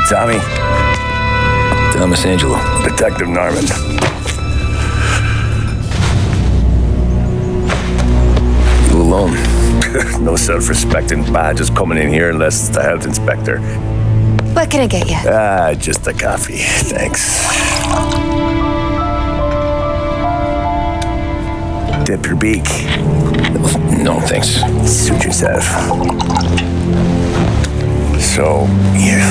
Tommy. Thomas Angelo. Detective Norman. You alone? No self-respecting badges coming in here unless it's the health inspector. What can I get you? Just a coffee. Thanks. Dip your beak. No, thanks. Suit yourself. So, you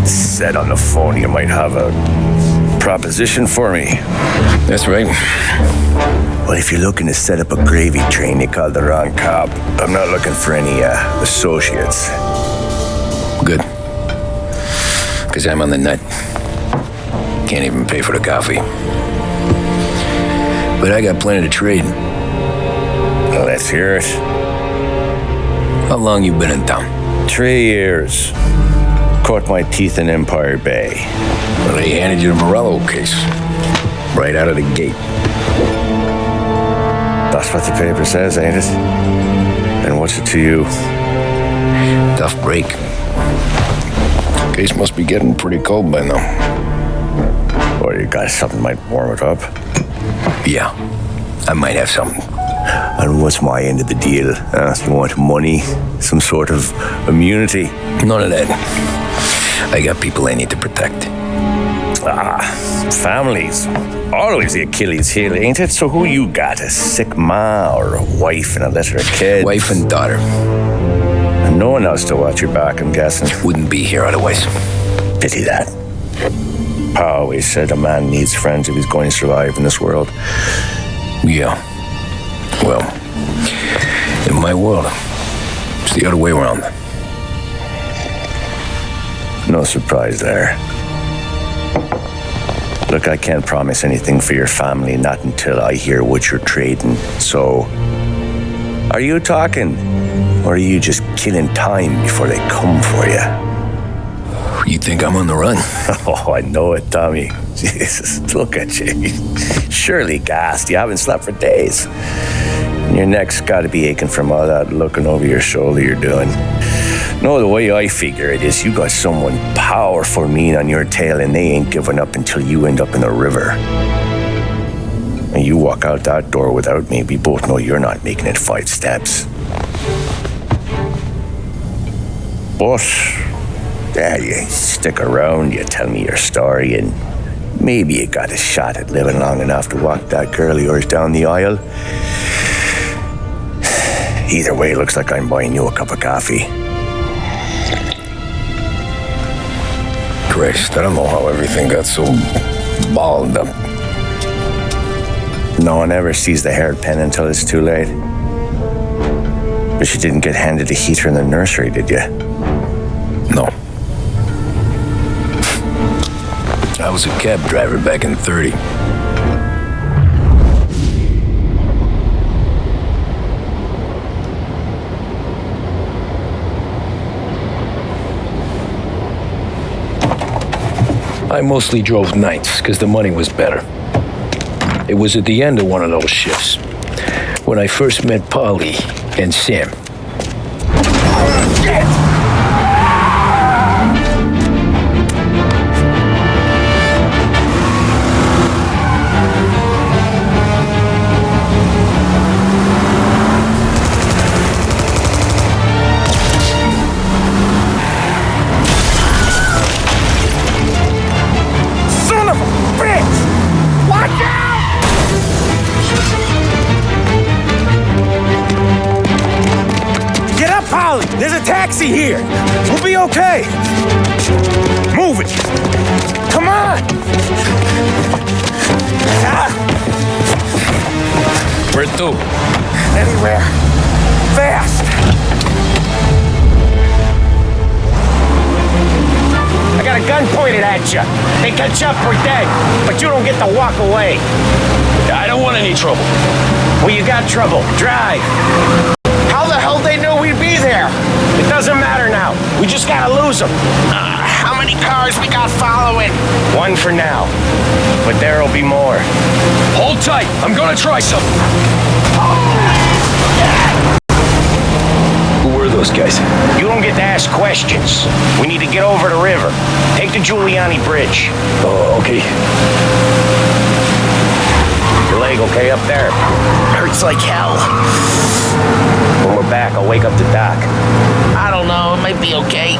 said on the phone you might have a proposition for me. That's right. Well, if you're looking to set up a gravy train, you called the wrong cop. I'm not looking for any associates. Good. Because I'm on the nut. Can't even pay for the coffee. But I got plenty to trade. Well, let's hear it. How long you been in town? 3 years. Caught my teeth in Empire Bay. Well, they handed you the Morello case. Right out of the gate. That's what the paper says, ain't it? And what's it to you? Tough break. Case must be getting pretty cold by now. Or you got something might warm it up? Yeah, I might have something. And what's my end of the deal? You want money? Some sort of immunity? None of that. I got people I need to protect. Families. Always the Achilles heel, ain't it? So who you got? A sick ma or a wife and a litter of kids? Wife and daughter. And no one else to watch your back, I'm guessing. Wouldn't be here otherwise. Pity that. Pa always said a man needs friends if he's going to survive in this world. Yeah. Well, in my world, it's the other way around. No surprise there. Look, I can't promise anything for your family, not until I hear what you're trading. So, are you talking? Or are you just killing time before they come for you? You think I'm on the run? Oh, I know it, Tommy. Jesus, look at you. Surely gassed. You haven't slept for days. And your neck's got to be aching from all that looking over your shoulder you're doing. No, the way I figure it is you got someone powerful mean on your tail and they ain't giving up until you end up in the river. And you walk out that door without me, we both know you're not making it 5 steps. But, yeah, you stick around, you tell me your story, and maybe you got a shot at living long enough to walk that girl of yours down the aisle. Either way, looks like I'm buying you a cup of coffee. Christ, I don't know how everything got so balled up. No one ever sees the hairpin until it's too late. But you didn't get handed a heater in the nursery, did you? No. I was a cab driver back in 30. I mostly drove nights because the money was better. It was at the end of one of those shifts when I first met Polly and Sam. There's a taxi here. We'll be okay. Move it. Come on. Where to? Anywhere. Fast. I got a gun pointed at you. They catch up, we're dead. But you don't get to walk away. I don't want any trouble. Well, you got trouble. Drive. How the hell they knew we'd be there? It doesn't matter now. We just gotta lose them. How many cars we got following? 1 for now. But there'll be more. Hold tight. I'm gonna try something. Who were those those guys? You don't get to ask questions. We need to get over the river. Take the Giuliani Bridge. Oh, okay. Your leg okay up there? Hurts like hell. When we're back, I'll wake up the doc. I don't know, it might be okay.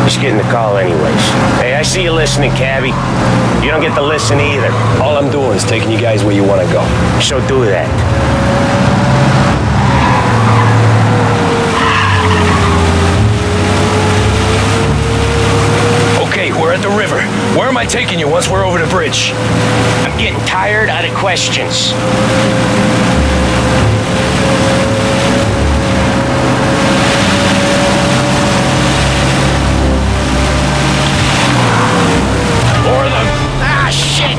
Just getting the call anyways. Hey, I see you listening, cabbie. You don't get to listen either. All I'm doing is taking you guys where you want to go. So do that. Okay, we're at the river. Where am I taking you once we're over the bridge? I'm getting tired out of questions. More of them. Ah, shit!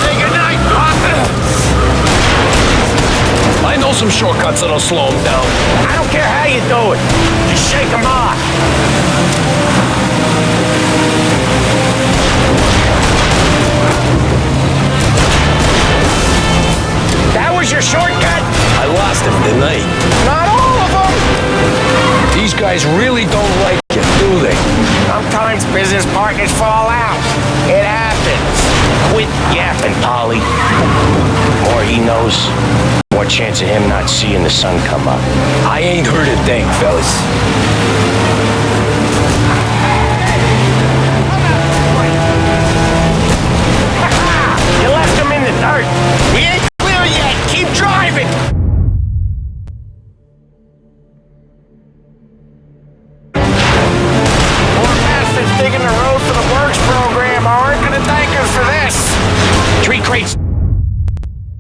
Say goodnight, Papa! I know some shortcuts that'll slow them down. I don't care how you do it. Just shake them off. That was your shortcut? I lost him, didn't I? Not all of them. These guys really don't like you, do they? Sometimes business partners fall out. It happens. Quit yapping, Polly. The more he knows, more chance of him not seeing the sun come up. I ain't heard a thing, fellas. You left him in the dirt. We ain't clear yet. Keep driving. Poor bastards digging the road for the works program aren't gonna thank us for this. 3 crates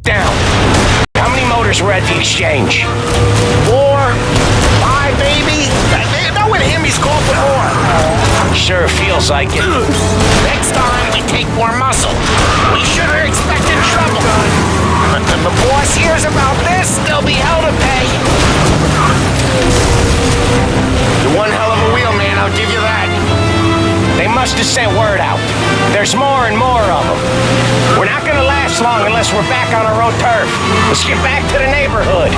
down. How many motors were at the exchange? 4, 5, maybe. No one him, he's called for more. Sure feels like it. Next time we take more muscle. We should have expected trouble. But when the boss hears about this, there'll be hell to pay. You're one hell of a wheelman, I'll give you that. They must have sent word out. There's more and more of them. We're not gonna last long unless we're back on our own turf. Let's get back to the neighborhood.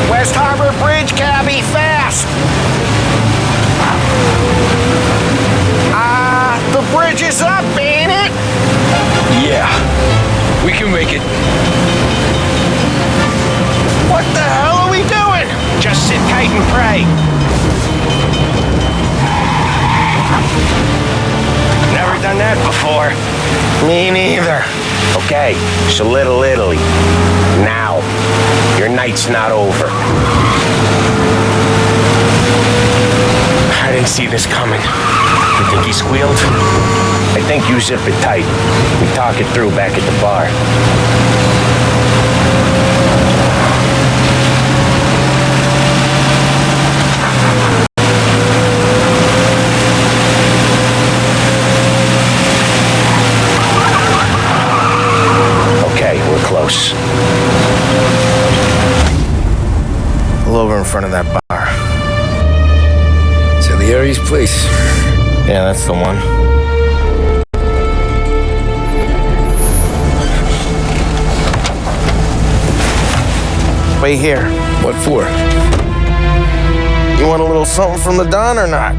West Harbor Bridge, cabbie, fast! The bridge is up, ain't it? Yeah, we can make it. What the hell are we doing? Just sit tight and pray. Never done that before. Me neither. Okay, so Little Italy. Now, your night's not over. I didn't see this coming. You think he squealed? I think you zip it tight. We talk it through back at the bar. Okay, we're close. Pull over in front of that bar. Salieri's place. Yeah, that's the one. Wait here. What for? You want a little something from the Don or not?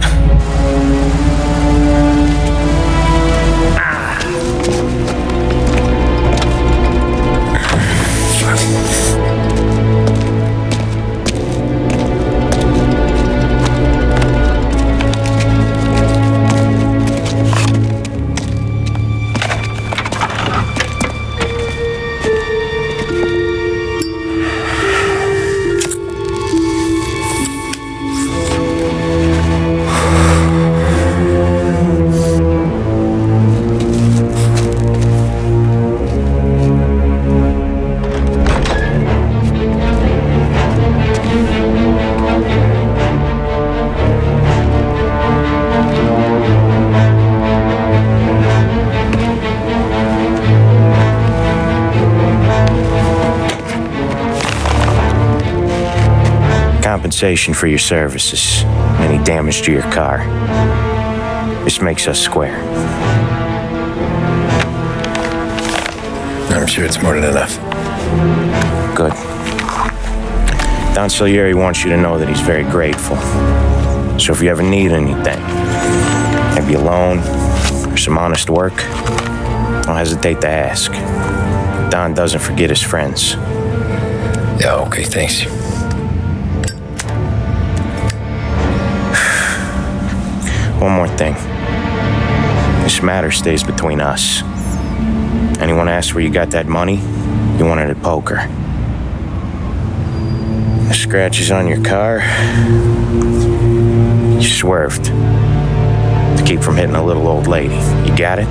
compensation for your services, any damage to your car. This makes us square. I'm sure it's more than enough. Good. Don Salieri wants you to know that he's very grateful. So if you ever need anything, maybe a loan or some honest work, don't hesitate to ask. Don doesn't forget his friends. Yeah, okay, thanks. One more thing. This matter stays between us. Anyone asks where you got that money, you won it at poker. The scratches on your car, you swerved to keep from hitting a little old lady. You got it?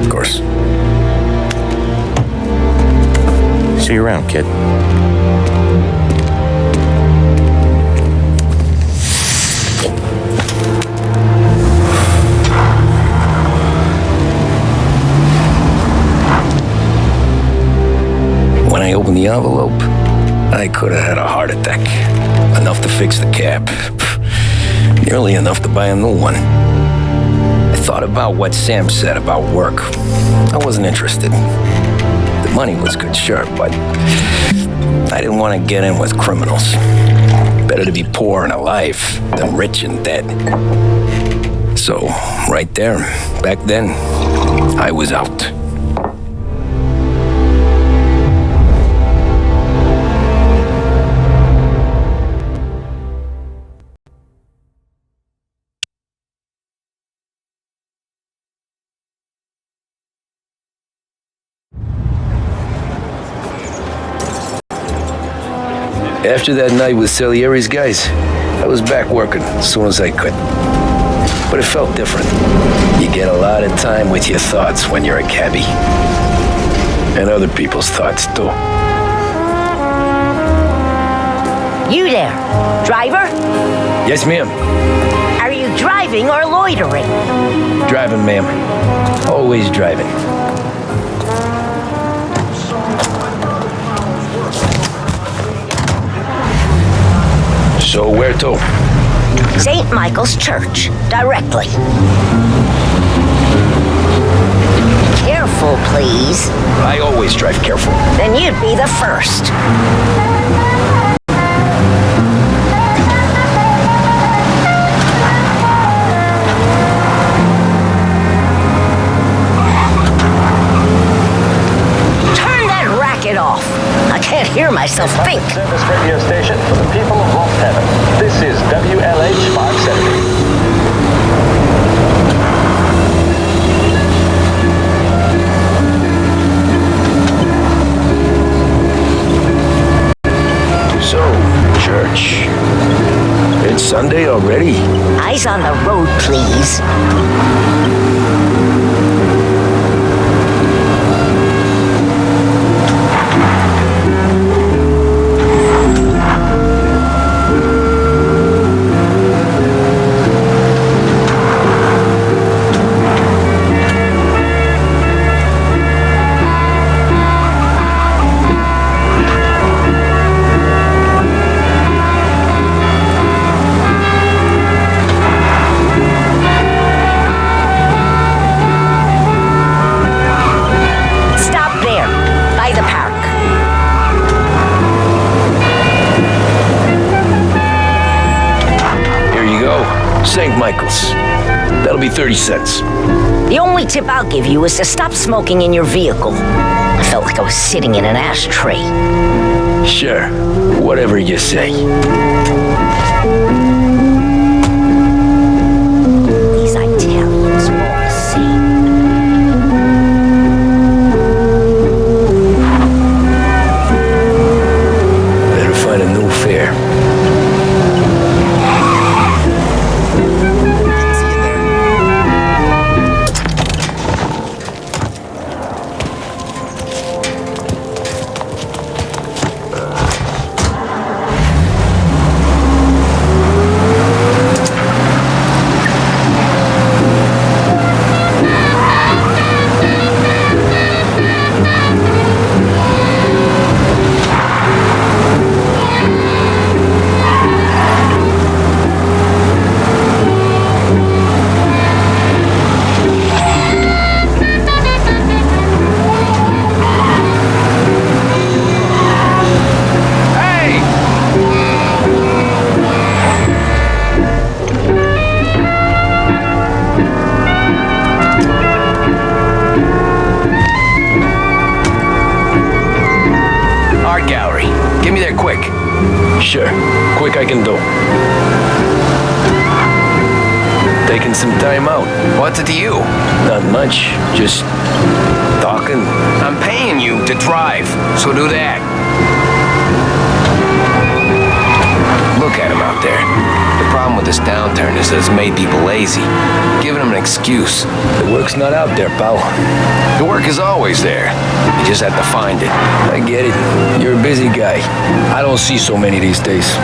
Of course. See you around, kid. When I opened the envelope, I could have had a heart attack. Enough to fix the cab. Nearly enough to buy a new one. I thought about what Sam said about work. I wasn't interested. The money was good, sure, but I didn't want to get in with criminals. Better to be poor and alive than rich and dead. So, right there, back then, I was out. After that night with Salieri's guys, I was back working as soon as I could. But it felt different. You get a lot of time with your thoughts when you're a cabbie. And other people's thoughts, too. You there, driver? Yes, ma'am. Are you driving or loitering? Driving, ma'am. Always driving. So where to? St. Michael's Church, directly. Careful, please. I always drive careful. Then you'd be the first. Turn that racket off. I can't hear myself think. Service radio station for the people of Lost Heaven. This is WLH 570. So, church. It's Sunday already? Eyes on the road, please. St. Michael's. That'll be 30 cents. The only tip I'll give you is to stop smoking in your vehicle. I felt like I was sitting in an ashtray. Sure. Whatever you say. These Italians are all the same. Better find a new fare. gallery. Get me there quick. Sure. Quick I can do. Taking some time out. What's it to you? Not much. Just talking. I'm paying you to drive, so do that. Look at him out there. The problem with this downturn is that it's made people lazy, giving them an excuse. The work's not out there, pal. The work is always there. You just have to find it. I get it. You're a busy guy. I don't see so many these days.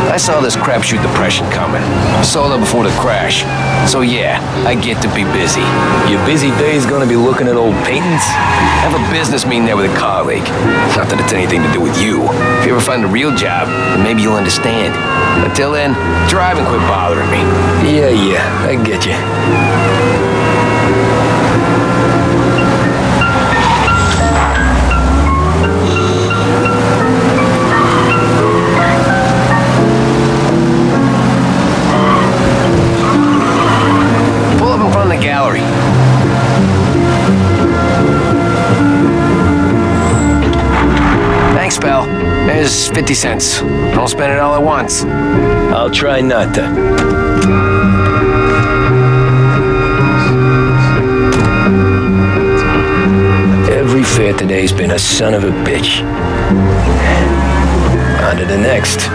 I saw this crapshoot depression coming. Sold it before the crash. So yeah, I get to be busy. Your busy day's gonna be looking at old paintings? I have a business meeting there with a colleague. Not that it's anything to do with you. If you ever find a real job, then maybe you'll understand. Until then, drive and quit bothering me. Yeah, I get you. Pull up in front of the gallery. Thanks, pal. There's 50 cents. Don't spend it all at once. I'll try not to. Every fare today's been a son of a bitch. On to the next.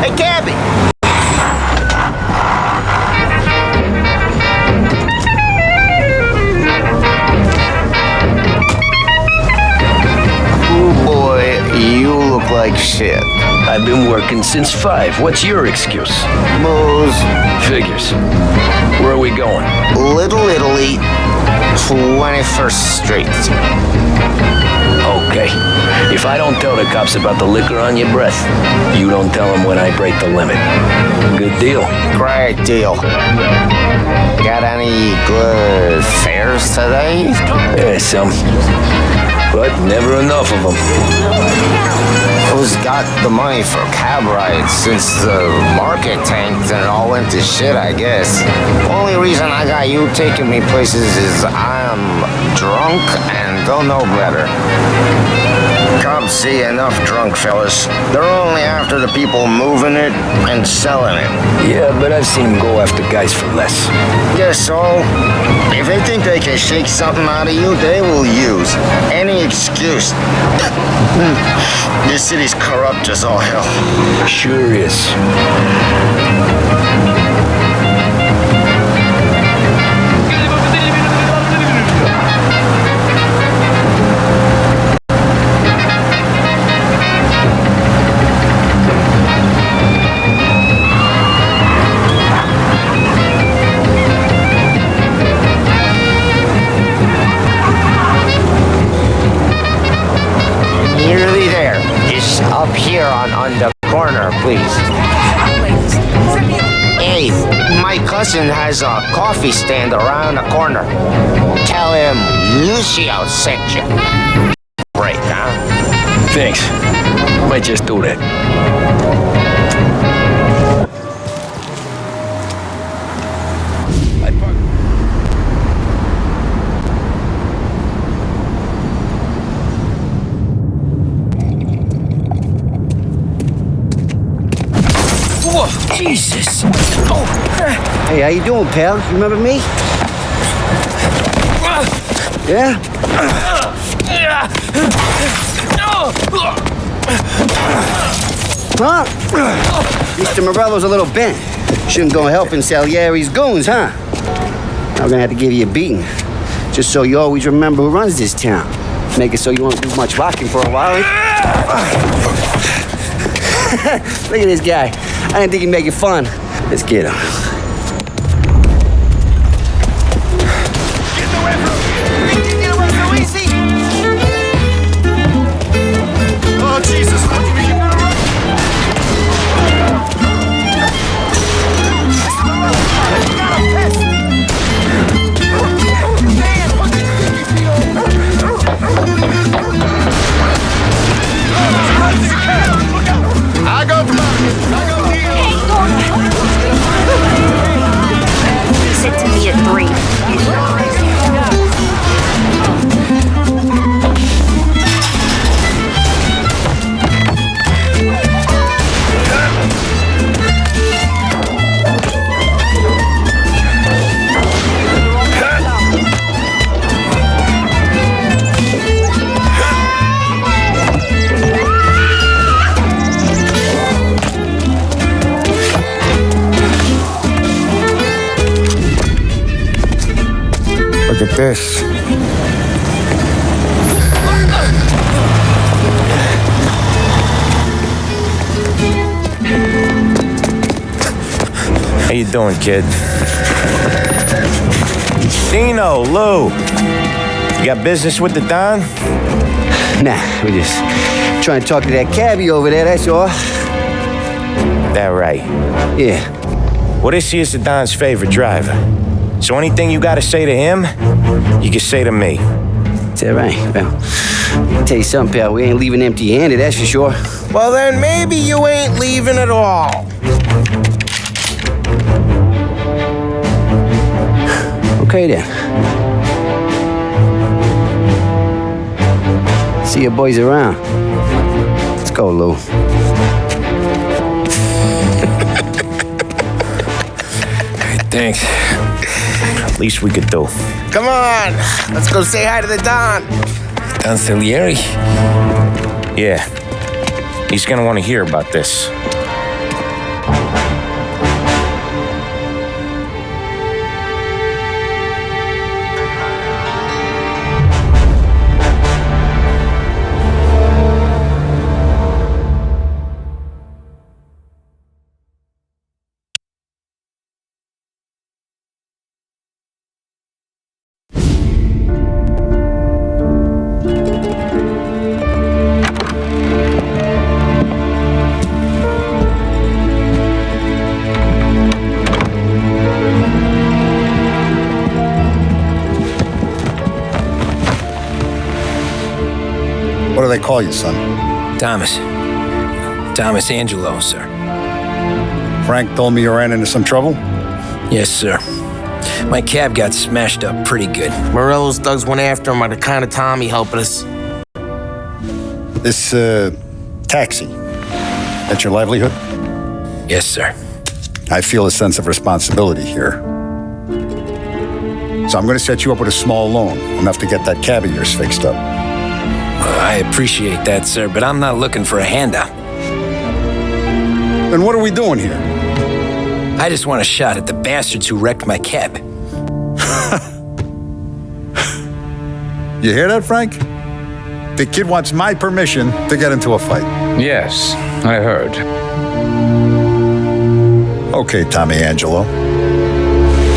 Hey, Cabby! Oh boy, you look like shit. I've been working since 5. What's your excuse? Booze, Figures. Where are we going? Little Italy, 21st Street. Okay. If I don't tell the cops about the liquor on your breath, you don't tell them when I break the limit. Good deal. Great deal. Got any good fares today? Yeah, some. But never enough of them. Who's got the money for cab rides since the market tanked and it all went to shit, I guess? Only reason I got you taking me places is I'm drunk and don't know better. Cops see enough drunk fellas. They're only after the people moving it and selling it. Yeah, but I've seen them go after guys for less. Guess so. If they think they can shake something out of you, they will use any excuse. This city's corrupt as all hell. Sure is. Nearly there. Just up here on the corner, please. Hey, my cousin has a coffee stand around the corner. Tell him Lucio sent you. Great, huh? Thanks. Might just do that. Whoa, Jesus! Oh. Hey, how you doing, pal? You remember me? Yeah? Huh? Mr. Morello's a little bent. Shouldn't go helping Salieri's goons, huh? I'm gonna have to give you a beating. Just so you always remember who runs this town. Make it so you won't do much rocking for a while. Look at this guy. I didn't think he'd make it fun. Let's get him. Oh, Jesus. I go. Look at this. How you doing, kid? Dino, Lou. You got business with the Don? Nah, we're just trying to talk to that cabbie over there, that's all. That right. Yeah. Well, this here's the Don's favorite driver. So anything you gotta say to him, you can say to me. Is that right? Well, I'll tell you something, pal. We ain't leaving empty-handed, that's for sure. Well, then maybe you ain't leaving at all. Okay, then. See your boys around. Let's go, Lou. Thanks. Least we could do. Come on, let's go say hi to the Don. Don Salieri? Yeah. He's gonna want to hear about this. What do they call you, son? Thomas. Thomas Angelo, sir. Frank told me you ran into some trouble? Yes, sir. My cab got smashed up pretty good. Morello's thugs went after him on account of Tommy helping us. This, taxi, that's your livelihood? Yes, sir. I feel a sense of responsibility here. So I'm going to set you up with a small loan, enough to get that cab of yours fixed up. I appreciate that, sir, but I'm not looking for a handout. Then what are we doing here? I just want a shot at the bastards who wrecked my cab. You hear that, Frank? The kid wants my permission to get into a fight. Yes, I heard. Okay, Tommy Angelo.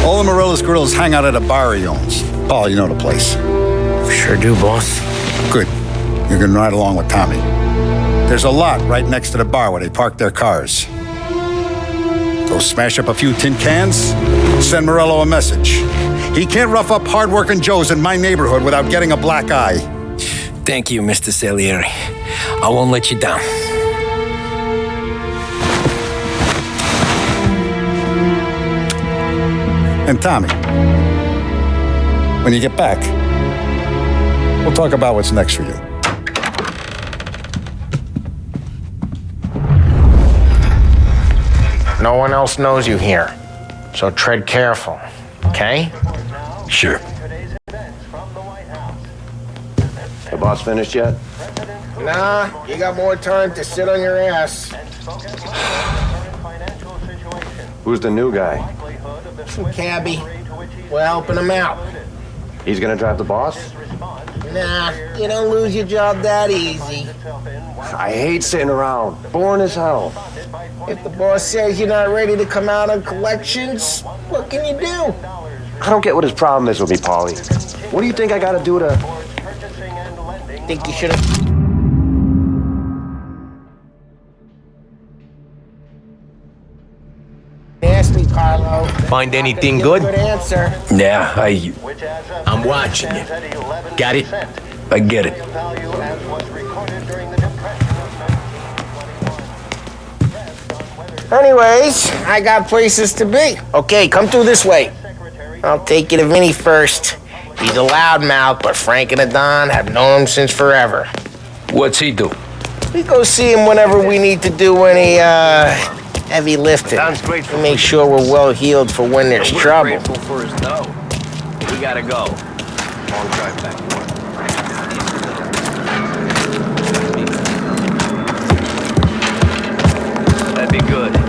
All the Morello's grills hang out at a bar he owns. Paul, you know the place. Sure do, boss. Good. You can ride along with Tommy. There's a lot right next to the bar where they park their cars. Go smash up a few tin cans, send Morello a message. He can't rough up hard-working Joes in my neighborhood without getting a black eye. Thank you, Mr. Salieri. I won't let you down. And Tommy, when you get back, we'll talk about what's next for you. No one else knows you here, so tread careful, okay? Sure. The boss finished yet? Nah, you got more time to sit on your ass. Who's the new guy? Some cabbie. We're helping him out. He's gonna drive the boss? Nah, you don't lose your job that easy. I hate sitting around. Boring as hell. If the boss says you're not ready to come out on collections, what can you do? I don't get what his problem is with me, Paulie. What do you think I gotta do to... Think you should have... Ask me, Carlo. Find anything good? Good answer. Yeah, I'm watching you. Got it? I get it. Anyways, I got places to be. Okay, come through this way. I'll take you to Vinny first. He's a loudmouth, but Frank and the Don have known him since forever. What's he do? We go see him whenever we need to do any, heavy lifting. To make sure we're well healed for when there's trouble. Grateful for his dough. We gotta go. Long drive back. That'd be good.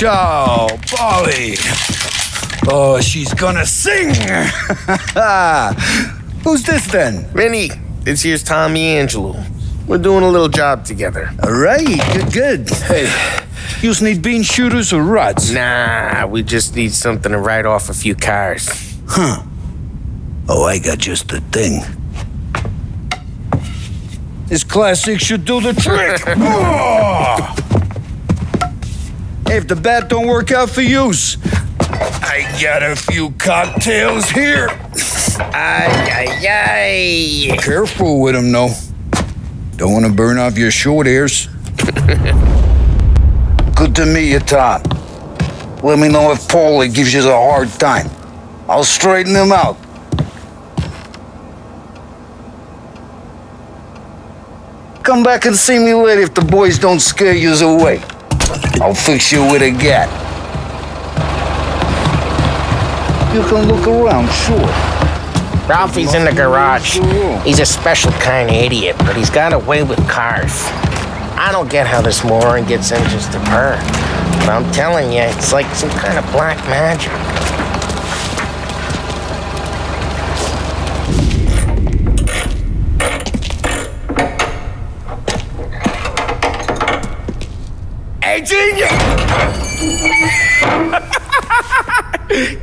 Ciao, Polly. Oh, she's gonna sing. Who's this then? Vinny, this here's Tommy Angelo. We're doing a little job together. All right, good. Hey, you need bean shooters or rods? Nah, we just need something to write off a few cars. Huh. Oh, I got just the thing. This classic should do the trick. Oh! Hey, if the bat don't work out for yous, I got a few cocktails here. Ay. Careful with them, though. Don't want to burn off your short ears. Good to meet you, Tom. Let me know if Paulie gives you a hard time. I'll straighten him out. Come back and see me later if the boys don't scare yous away. I'll fix you with a gat. You can look around, sure. Ralphie's in the garage. He's a special kind of idiot, but he's got a way with cars. I don't get how this moron gets interest in her. But I'm telling you, it's like some kind of black magic. Hey, genius!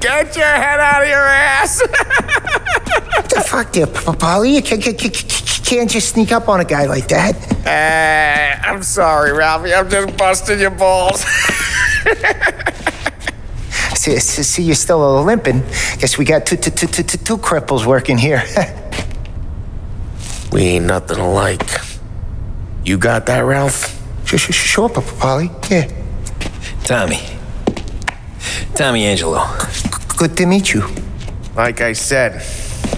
Get your head out of your ass! What the fuck there, Polly? You can't just sneak up on a guy like that. I'm sorry, Ralphie. I'm just busting your balls. See, you're still limping. Guess we got two cripples working here. We ain't nothing alike. You got that, Ralph? Sure, Polly. Yeah. Tommy Angelo. Good to meet you. Like I said,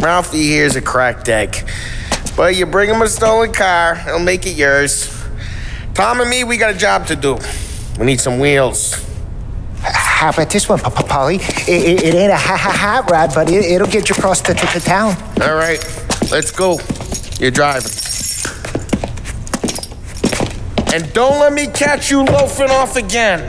Ralphie here's a cracked egg. But you bring him a stolen car, he'll make it yours. Tom and me, we got a job to do. We need some wheels. How about this one, Polly? It ain't a hot rod, but it'll get you across to town. All right, let's go. You're driving. And don't let me catch you loafing off again.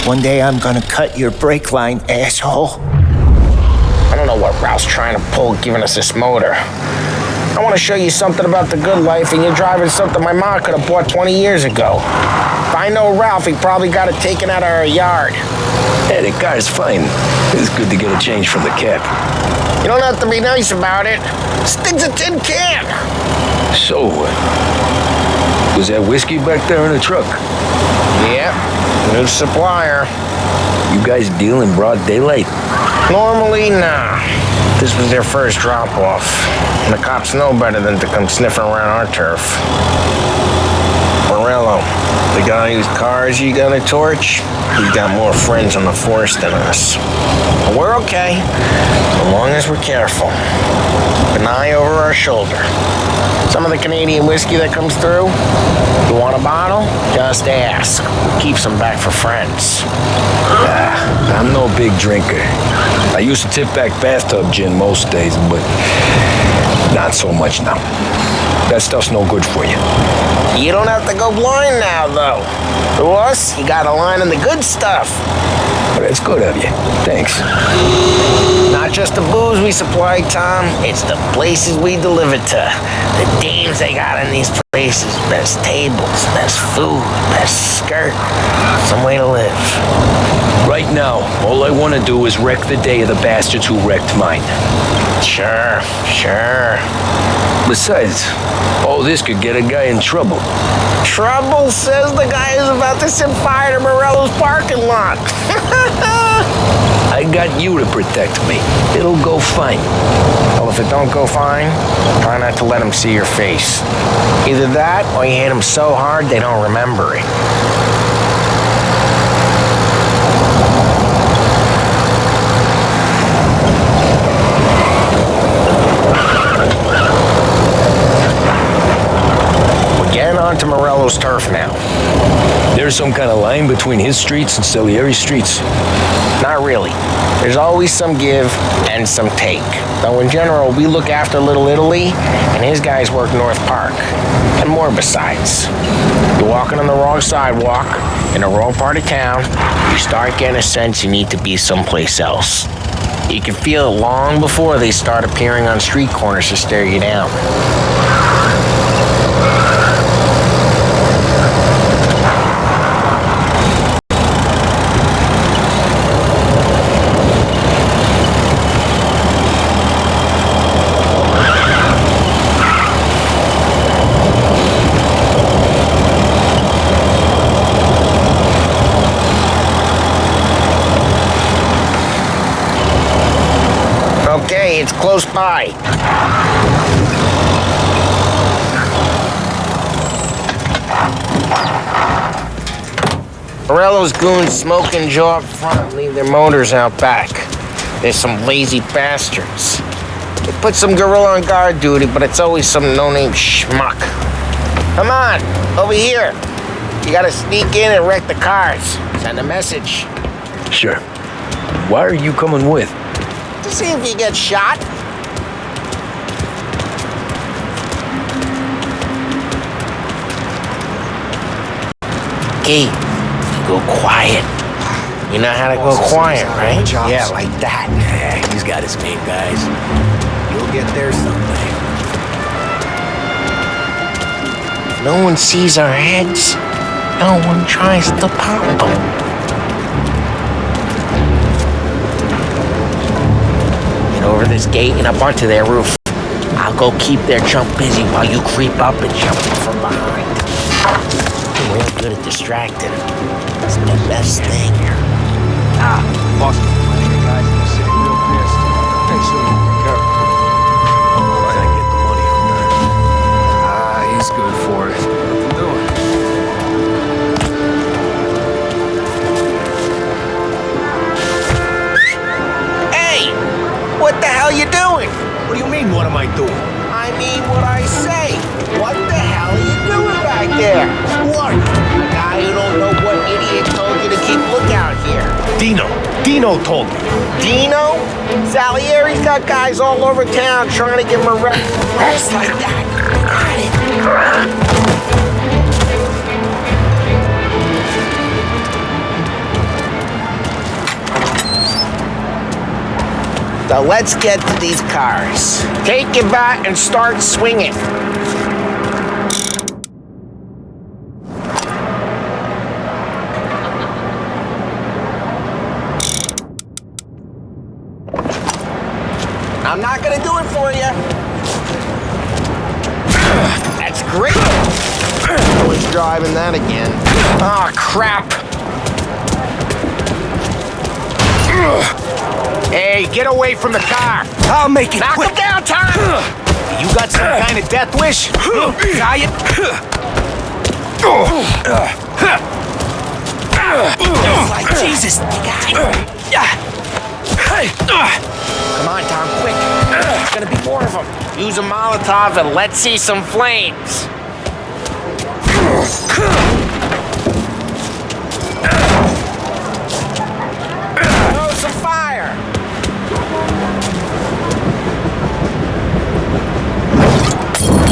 One day I'm gonna cut your brake line, asshole. I don't know what Ralph's trying to pull giving us this motor. I want to show you something about the good life, and you're driving something my mom could have bought 20 years ago. If I know Ralph, he probably got it taken out of our yard. Hey, the car's fine. It's good to get a change from the cap. You don't have to be nice about it. Stig's a tin can. So, was that whiskey back there in the truck? Yep, new supplier. You guys deal in broad daylight? Normally, nah. This was their first drop-off. And the cops know better than to come sniffing around our turf. Morello, the guy whose cars you got a torch, he's got more friends on the force than us. But we're okay, as long as we're careful. An eye over our shoulder. Some of the Canadian whiskey that comes through, you want a bottle? Just ask. Keeps them back for friends. I'm no big drinker. I used to tip back bathtub gin most days, but not so much now. That stuff's no good for you. You don't have to go blind now, though. To us, you got a line on the good stuff. Well, that's good of you. Thanks. Not just the booze we supply, Tom. It's the places we deliver to. The dames they got in these places. Best tables, best food, best skirt. Some way to live. Right now, all I want to do is wreck the day of the bastards who wrecked mine. Sure. Besides, all this could get a guy in trouble. Trouble, says the guy who's about to set fire to Morello's parking lot. I got you to protect me. It'll go fine. Well, if it don't go fine, try not to let them see your face. Either that, or you hit them so hard they don't remember it. We're getting onto Morello's turf now. There's there some kind of line between his streets and Salieri's streets? Not really. There's always some give and some take. Though in general, we look after Little Italy, and his guys work North Park. And more besides. You're walking on the wrong sidewalk, in the wrong part of town, you start getting a sense you need to be someplace else. You can feel it long before they start appearing on street corners to stare you down. Okay, it's close by. Morello's goons smoke and jaw up front and leave their motors out back. There's some lazy bastards. They put some gorilla on guard duty, but it's always some no-name schmuck. Come on, over here. You gotta sneak in and wreck the cars. Send a message. Sure. Why are you coming with? To see if you get shot. Okay, you go quiet. You know how to go quiet, right? Yeah, like that. Yeah, he's got his main guys. You'll get there someday. If no one sees our heads, no one tries to pop them. Over this gate and up onto their roof. I'll go keep their chump busy while you creep up and jump in from behind. I'm real good at distracting. It's the best thing. Boss, my guys in the city real pissed. Hey, so you be careful. Why not get the money on that? He's good for it. What you doing? What the hell you doing? What do you mean, what am I doing? I mean what I say. What the hell are you doing back there? What? A guy who don't know what idiot told you to keep lookout here. Dino told me. Dino? Salieri's got guys all over town trying to give him a rest like that. Got it. So let's get to these cars. Take your bat and start swinging. I'm not gonna do it for you. That's great. I was driving that again. Oh, crap. Hey, get away from the car! I'll make it quick. Knock him down, Tom! You got some kind of death wish? Try it? Like Jesus, Come on, Tom, quick. There's gonna be more of them. Use a Molotov and let's see some flames. Throw some fire.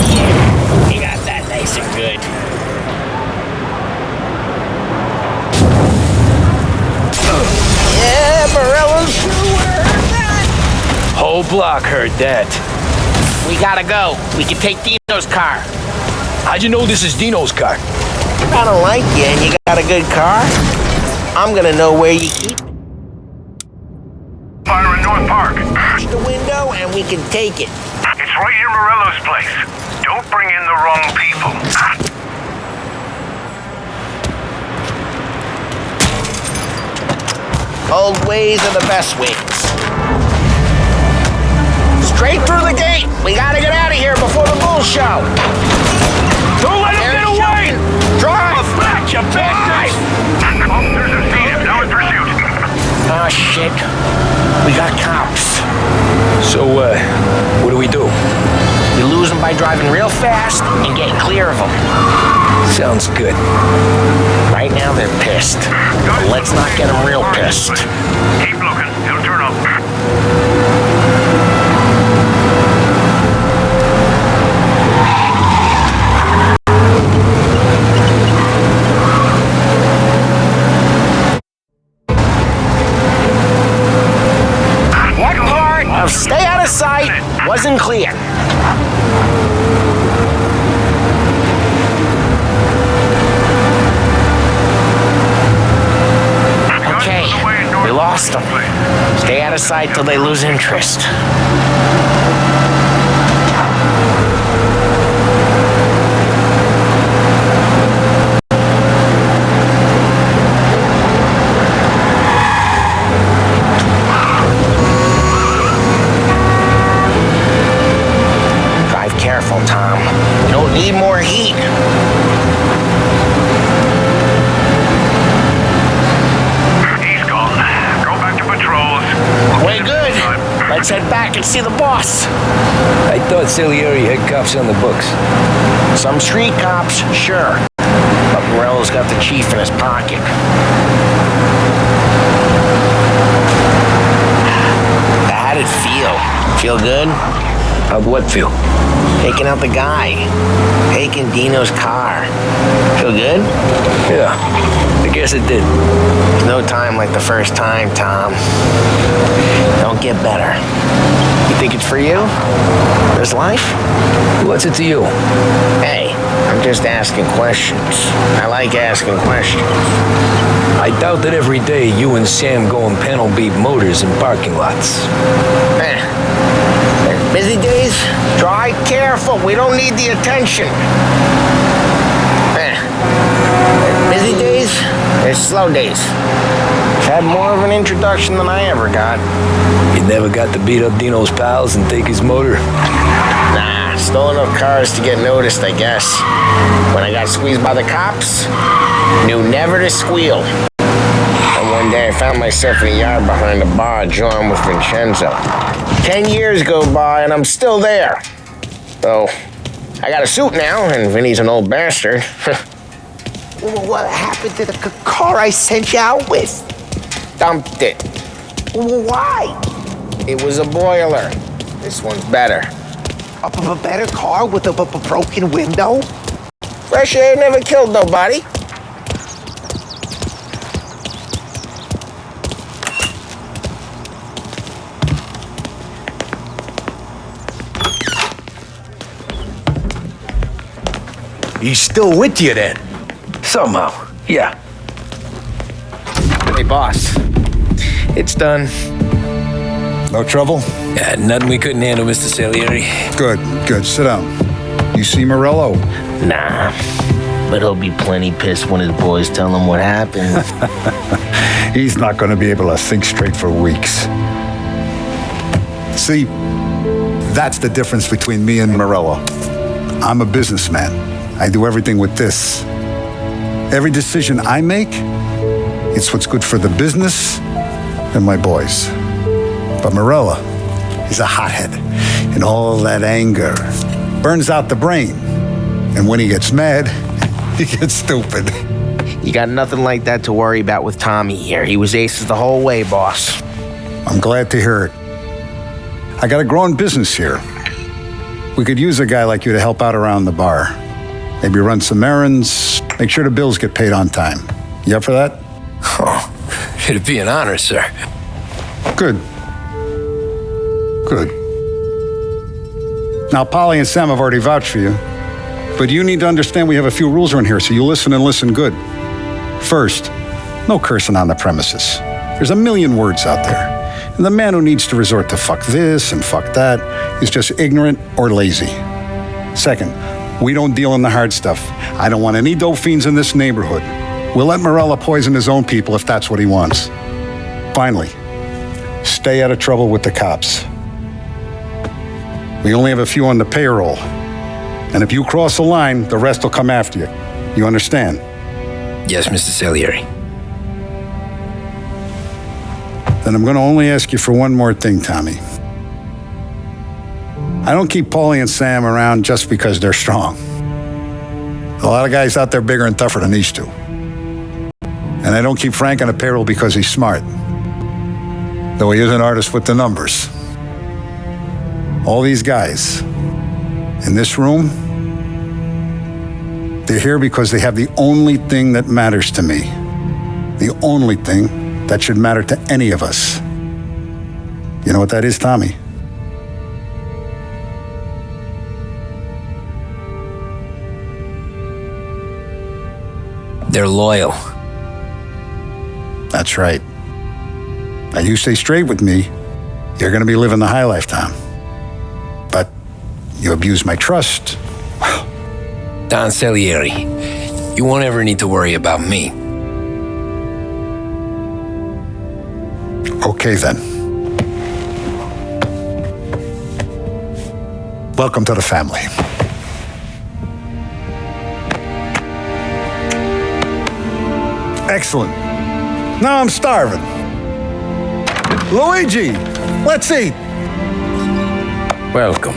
Yeah, he got that nice and good. Yeah, Morello's sure heard that. Whole block heard that. We gotta go. We can take Dino's car. How'd you know this is Dino's car? If I don't like you and you got a good car, I'm gonna know where you keep it. Fire in North Park. Push the window and we can take it. It's right near Morello's place. Don't bring in the wrong people. Old ways are the best ways. Straight through the gate. We gotta get out of here before the bull show. Don't let him get away! Drive! Back, you bastard! Officers have seen him. Now in pursuit. Oh, shit. We got cops. So, what do we do? We lose them by by driving real fast and getting clear of them. Sounds good. Right now they're pissed. But let's not get them real pissed. Keep looking. He'll turn up. What part of stay out of sight wasn't clear? Okay, we lost them. Stay out of sight till they lose interest. Drive careful, Tom. We don't need more heat. He's gone. Go back to patrols. Way good. Let's head back and see the boss. I thought Salieri had cops on the books. Some street cops, sure. But Morello's got the chief in his pocket. How'd it feel? Feel good? How'd what feel? Taking out the guy. Taking Dino's car. Feel good? Yeah, I guess it did. No time like the first time, Tom. Don't get better. You think it's for you? This life? What's it to you? Hey, I'm just asking questions. I like asking questions. I doubt that every day you and Sam go and panel beat motors in parking lots. Busy days? Drive careful. We don't need the attention. Busy days? There's slow days. Had more of an introduction than I ever got. You never got to beat up Dino's pals and take his motor? Nah, stole enough cars to get noticed, I guess. When I got squeezed by the cops, knew never to squeal. And one day I found myself in a yard behind a bar drawing with Vincenzo. 10 years go by and I'm still there. So, I got a suit now, and Vinny's an old bastard. What happened to the car I sent you out with? Dumped it. Why? It was a boiler. This one's better. A better car with a broken window? Fresh air never killed nobody. He's still with you then? Somehow, yeah. Hey, boss. It's done. No trouble? Yeah, nothing we couldn't handle, Mr. Salieri. Good. Sit down. You see Morello? Nah. But he'll be plenty pissed when his boys tell him what happened. He's not going to be able to think straight for weeks. See, that's the difference between me and Morello. I'm a businessman. I do everything with this. Every decision I make, it's what's good for the business and my boys. But Morello, he's a hothead. And all that anger burns out the brain. And when he gets mad, he gets stupid. You got nothing like that to worry about with Tommy here. He was aces the whole way, boss. I'm glad to hear it. I got a growing business here. We could use a guy like you to help out around the bar. Maybe run some errands, make sure the bills get paid on time. You up for that? Oh, it'd be an honor, sir. Good. Now, Polly and Sam have already vouched for you. But you need to understand we have a few rules around here, so you listen and listen good. First, no cursing on the premises. There's a million words out there. And the man who needs to resort to fuck this and fuck that is just ignorant or lazy. Second, we don't deal in the hard stuff. I don't want any dope fiends in this neighborhood. We'll let Morello poison his own people if that's what he wants. Finally, stay out of trouble with the cops. We only have a few on the payroll. And if you cross the line, the rest will come after you. You understand? Yes, Mr. Salieri. Then I'm going to only ask you for one more thing, Tommy. I don't keep Paulie and Sam around just because they're strong. A lot of guys out there bigger and tougher than these two. And I don't keep Frank on a payroll because he's smart. Though he is an artist with the numbers. All these guys in this room, they're here because they have the only thing that matters to me. The only thing that should matter to any of us. You know what that is, Tommy? They're loyal. That's right. Now you stay straight with me, you're gonna be living the high life, Tom. But you abuse my trust. Don Salieri, you won't ever need to worry about me. Okay then. Welcome to the family. Excellent. Now I'm starving. Luigi, let's eat. Welcome.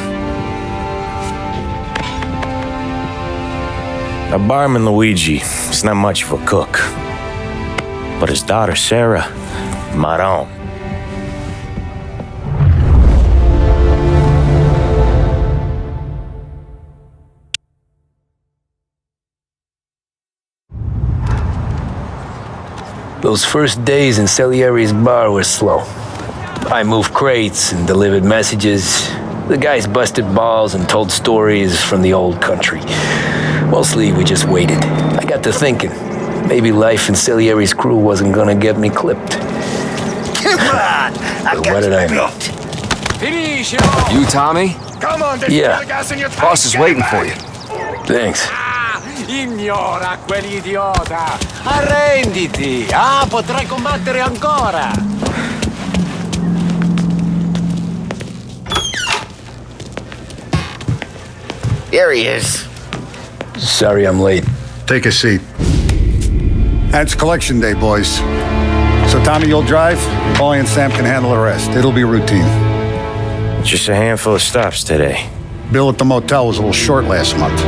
Now, barman Luigi is not much of a cook. But his daughter, Sarah, Maron. Those first days in Salieri's bar were slow. I moved crates and delivered messages. The guys busted balls and told stories from the old country. Mostly, we just waited. I got to thinking, maybe life in Salieri's crew wasn't gonna get me clipped. Come on! But what did I know? You, Tommy? Come on, Yeah. Boss is waiting for you. Thanks. Ignora quell'idiota! Arrenditi! Ah, potrai combattere ancora! Here he is. Sorry I'm late. Take a seat. It's collection day, boys. So Tommy, you'll drive. Paulie and Sam can handle the rest. It'll be routine. Just a handful of stops today. Bill at the motel was a little short last month.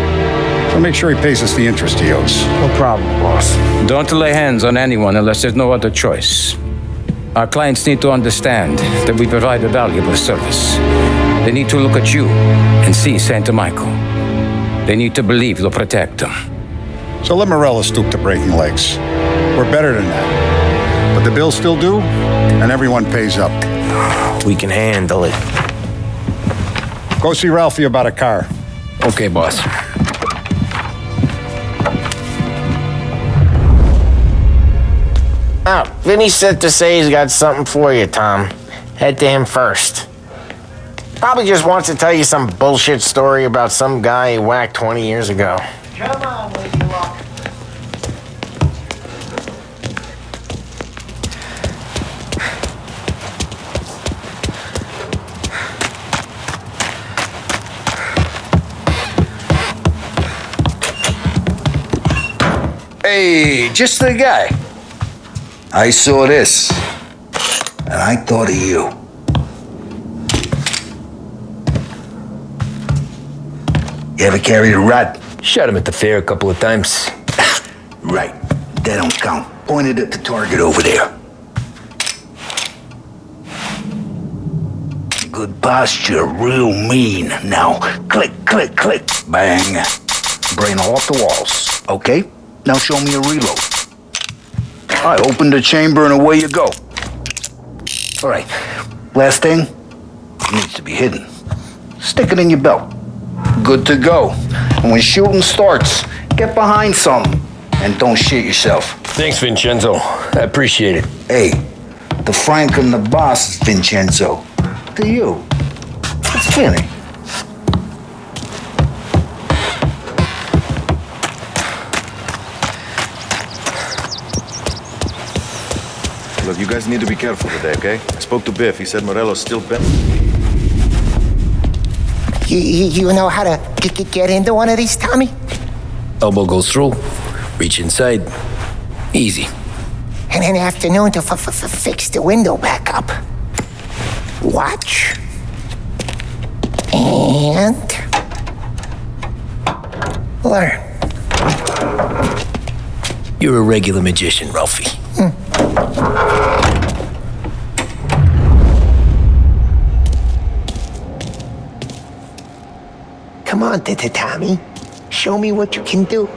So make sure he pays us the interest he owes. No problem, boss. Don't lay hands on anyone unless there's no other choice. Our clients need to understand that we provide a valuable service. They need to look at you and see Santa Michael. They need to believe you'll protect them. So let Morella stoop to breaking legs. We're better than that. But the bills still due, and everyone pays up. We can handle it. Go see Ralphie about a car. Okay, boss. Oh, Vinny said to say he's got something for you, Tom. Head to him first. Probably just wants to tell you some bullshit story about some guy he whacked 20 years ago. Come on, Lady Luck. Hey, just the guy. I saw this, and I thought of you. You ever carried a rat? Shot him at the fair a couple of times. Right, that don't count. Pointed at the target over there. Good posture, real mean. Now, click, click, click, bang. Brain off the walls, okay? Now show me a reload. I open the chamber and away you go. All right, last thing, needs to be hidden. Stick it in your belt. Good to go. And when shooting starts, get behind something and don't shit yourself. Thanks, Vincenzo. I appreciate it. Hey, the Frank and the boss is Vincenzo. To you, it's Vinny. Look, you guys need to be careful today, okay? I spoke to Biff. He said Morello's still bent. You know how to get into one of these, Tommy? Elbow goes through, reach inside. Easy. And in the afternoon to fix the window back up. Watch. And And learn. You're a regular magician, Ralphie. Come on, Tommy. Show me what you can do.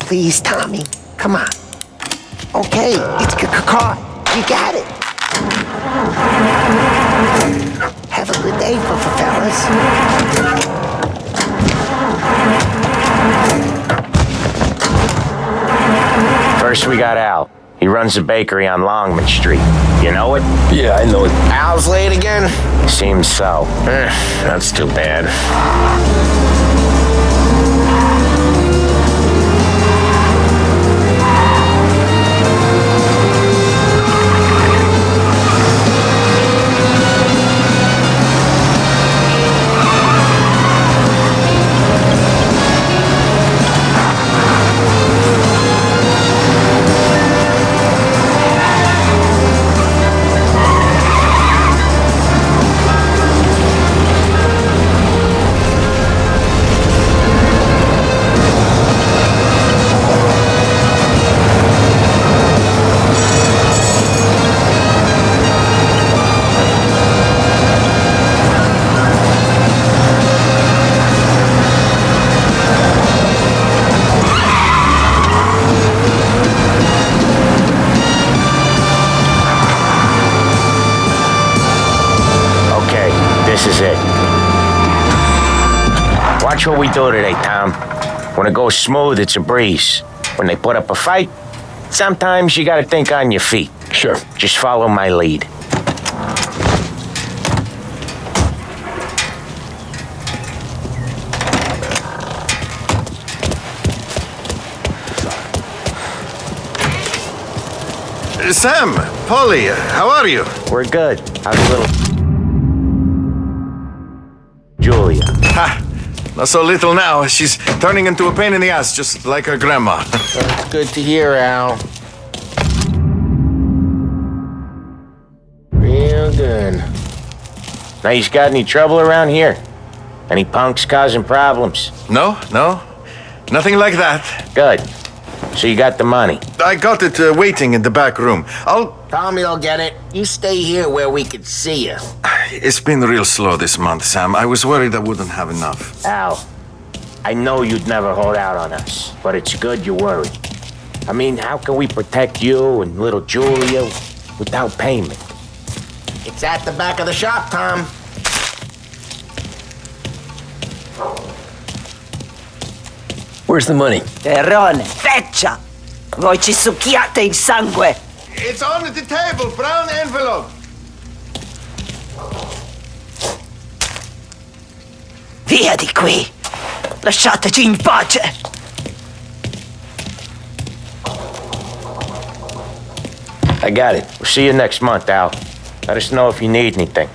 Please, Tommy. Come on. Okay, it's caught. You got it. Have a good day, fellas. First, we got Al. He runs a bakery on Longman Street. You know it? Yeah, I know it. Al's late again? Seems so. That's too bad. This is it. Watch what we do today, Tom. When it goes smooth, it's a breeze. When they put up a fight, sometimes you gotta think on your feet. Sure. Just follow my lead. Sam, Polly, how are you? We're good. How's a little Julia? Ha! Not so little now. She's turning into a pain in the ass, just like her grandma. That's good to hear, Al. Real good. Now, you got any trouble around here? Any punks causing problems? No, nothing like that. Good. So you got the money? I got it waiting in the back room. Tommy will get it. You stay here where we can see you. It's been real slow this month, Sam. I was worried I wouldn't have enough. Al, I know you'd never hold out on us, but it's good you're worried. I mean, how can we protect you and little Julia without payment? It's at the back of the shop, Tom. Where's the money? Terrone, feccia! Voi ci succhiate il sangue! It's on the table, brown envelope. Via di qui! Lasciateci in pace! I got it. We'll see you next month, Al. Let us know if you need anything.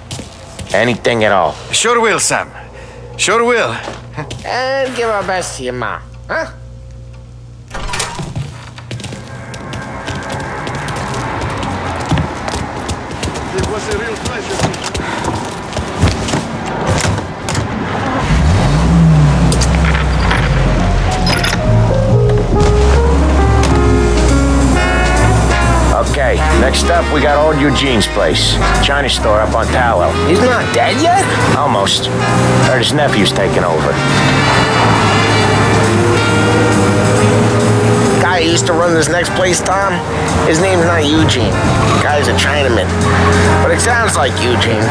Anything at all. Sure will, Sam. Sure will. And give our best to your mom, huh? It was a real pleasure. Okay, next up, we got old Eugene's place. China store up on Tallow. He's not dead yet? Almost. Heard his nephew's taking over. Guy who used to run this next place, Tom, his name's not Eugene. Guy's a Chinaman. But it sounds like Eugene.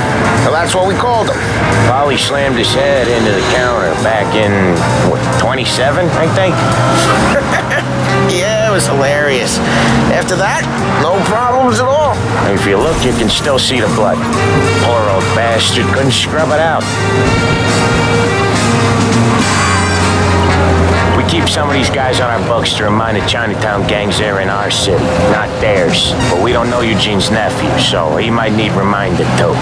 So that's what we called him. Polly slammed his head into the counter back in, what, 27, I think? Yeah, it was hilarious. After that, no problems at all. If you look, you can still see the blood. Poor old bastard couldn't scrub it out. We keep some of these guys on our books to remind the Chinatown gangs they're in our city, not theirs. But we don't know Eugene's nephew, so he might need reminded too.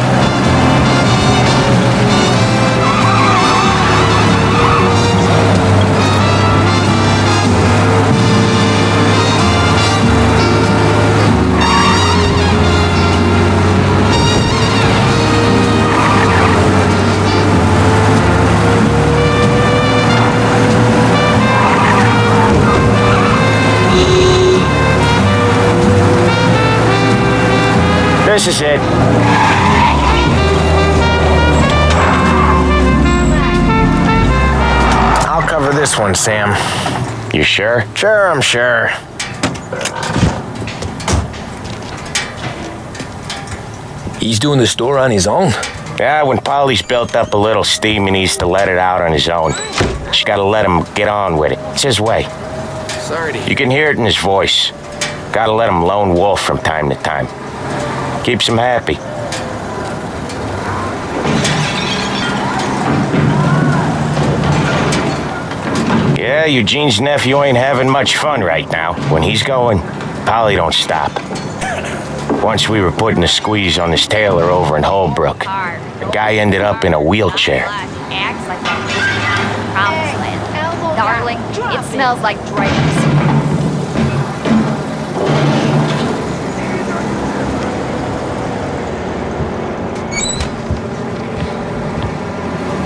this is it. I'll cover this one, Sam. You sure? Sure, I'm sure. He's doing the store on his own? Yeah, when Polly's built up a little steam, he needs to let it out on his own. Just gotta let him get on with it. It's his way. Sorry to You can hear it in his voice. Gotta let him lone wolf from time to time. Keeps him happy. Yeah, Eugene's nephew ain't having much fun right now. When he's going, Polly don't stop. Once we were putting a squeeze on this tailor over in Holbrook. The guy ended up in a wheelchair. Darling, it smells like drapes.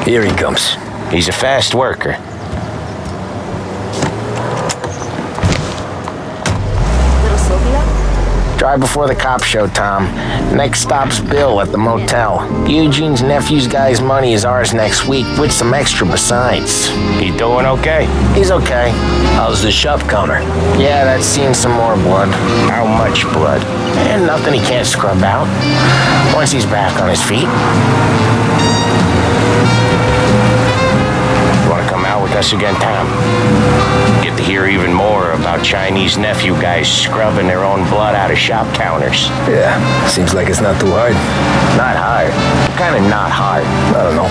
Here he comes. He's a fast worker. Little Sylvia? Drive before the cop show, Tom. Next stop's Bill at the motel. Eugene's nephew's guy's money is ours next week, with some extra besides. He doing okay? He's okay. How's the shop counter? Yeah, that's seen some more blood. How much blood? And nothing he can't scrub out. Once he's back on his feet. Want to come out with us again, Tom? Get to hear even more about Chinese nephew guys scrubbing their own blood out of shop counters. Yeah, seems like it's not too hard. Not hard. Kind of not hard. I don't know.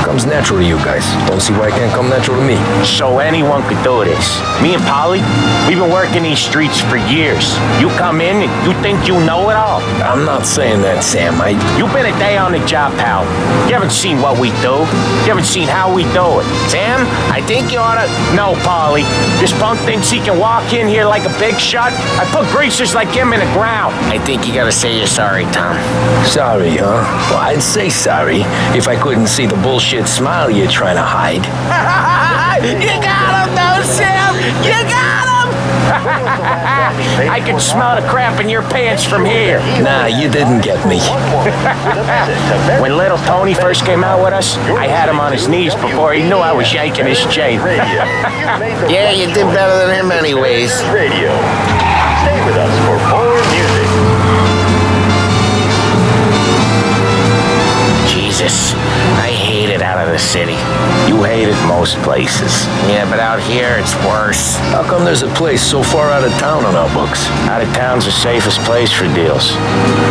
Comes natural to you guys. Don't see why it can't come natural to me. So anyone could do this. Me and Polly, we've been working these streets for years. You come in and you think you know it all. I'm not saying that, Sam. You've been a day on the job, pal. You haven't seen what we do. You haven't seen how we do it. Sam, I think you oughta... No, Polly. This punk thinks he can walk in here like a big shot. I put greasers like him in the ground. I think you gotta say you're sorry, Tom. Sorry, huh? Well, I'd say sorry if I couldn't see the bullshit smile you're trying to hide. You got him, though, Sam! You got him! I can smell the crap in your pants from here. Nah, you didn't get me. When little Tony first came out with us, I had him on his knees before he knew I was yanking his chain. Yeah, you did better than him anyways. Radio. Stay with us for more music. Jesus, I hate it out of the city. You hate it most places. Yeah, but out here it's worse. How come there's a place so far out of town on our books? Out of town's the safest place for deals.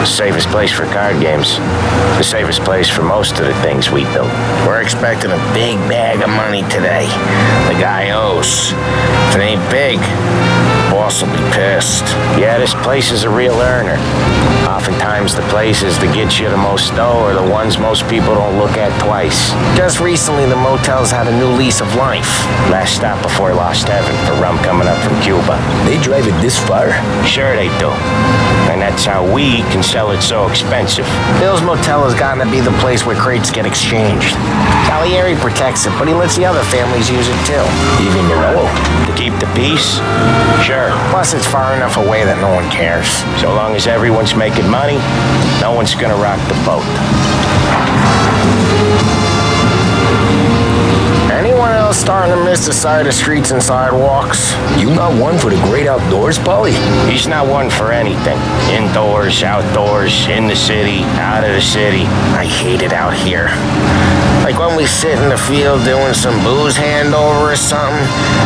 The safest place for card games. The safest place for most of the things we do. We're expecting a big bag of money today. The guy owes. If it ain't big, boss will be pissed. Yeah, this place is a real earner. Oftentimes the places that get you the most dough are the ones most people don't look at twice. Just recently the motel's had a new lease of life. Last stop before Lost Heaven for rum coming up from Cuba. They drive it this far? Sure they do. And that's how we can sell it so expensive. Bill's Motel has gotten to be the place where crates get exchanged. Salieri protects it, but he lets the other families use it too. Even Morello? To keep the peace? Sure. Plus it's far enough away that no one cares. So long as everyone's making money, no one's gonna rock the boat. Anyone else starting to miss the side of streets and sidewalks? You not one for the great outdoors, Polly? He's not one for anything. Indoors, outdoors, in the city, out of the city. I hate it out here. Like when we sit in the field doing some booze handover or something,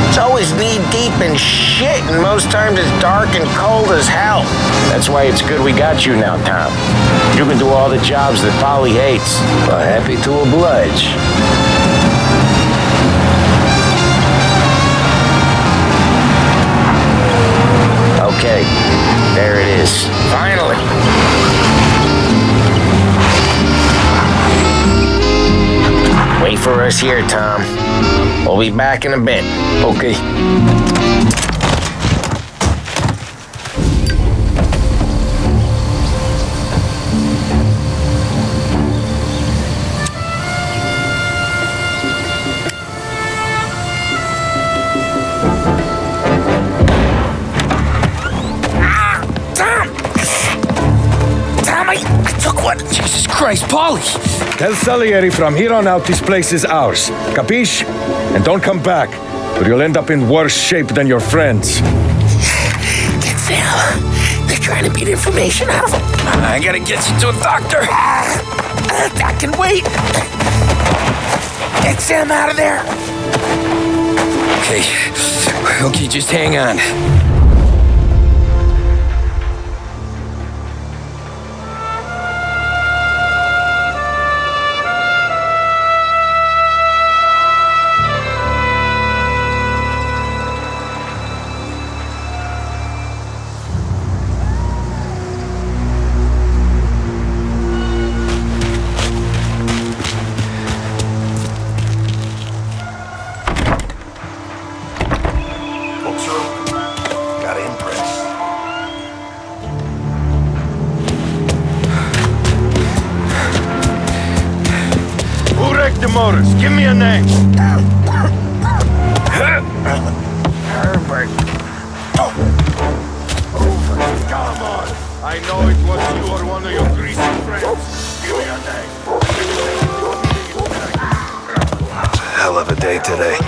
it's always knee deep in shit, and most times it's dark and cold as hell. That's why it's good we got you now, Tom. You can do all the jobs that Polly hates. Well, happy to oblige. Okay, there it is. Finally. Wait for us here, Tom. We'll be back in a bit. Okay. Christ, Polly! Tell Salieri from here on out this place is ours. Capiche? And don't come back, or you'll end up in worse shape than your friends. Get Sam. They're trying to beat information out of him. I gotta get you to a doctor. I can wait. Get Sam out of there. Okay, just hang on. The motors. Give me a name. Herbert. Come on. I know it was you or one of your greasy friends. Give me a name. It's a hell of a day today.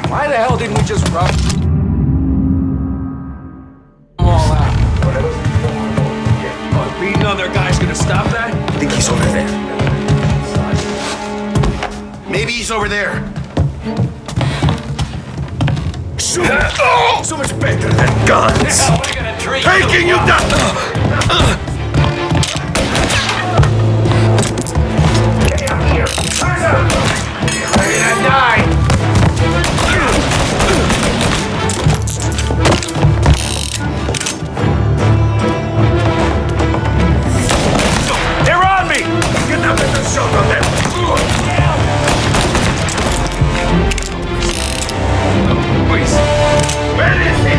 Why the hell didn't we just run them all out? Beating on their guys gonna stop that? I think he's over there. Maybe he's over there. Shoot! So much better than guns. Taking you down. Get out of here. You're ready to die. They're on me! Get down with the shot on them! Please. Where is he?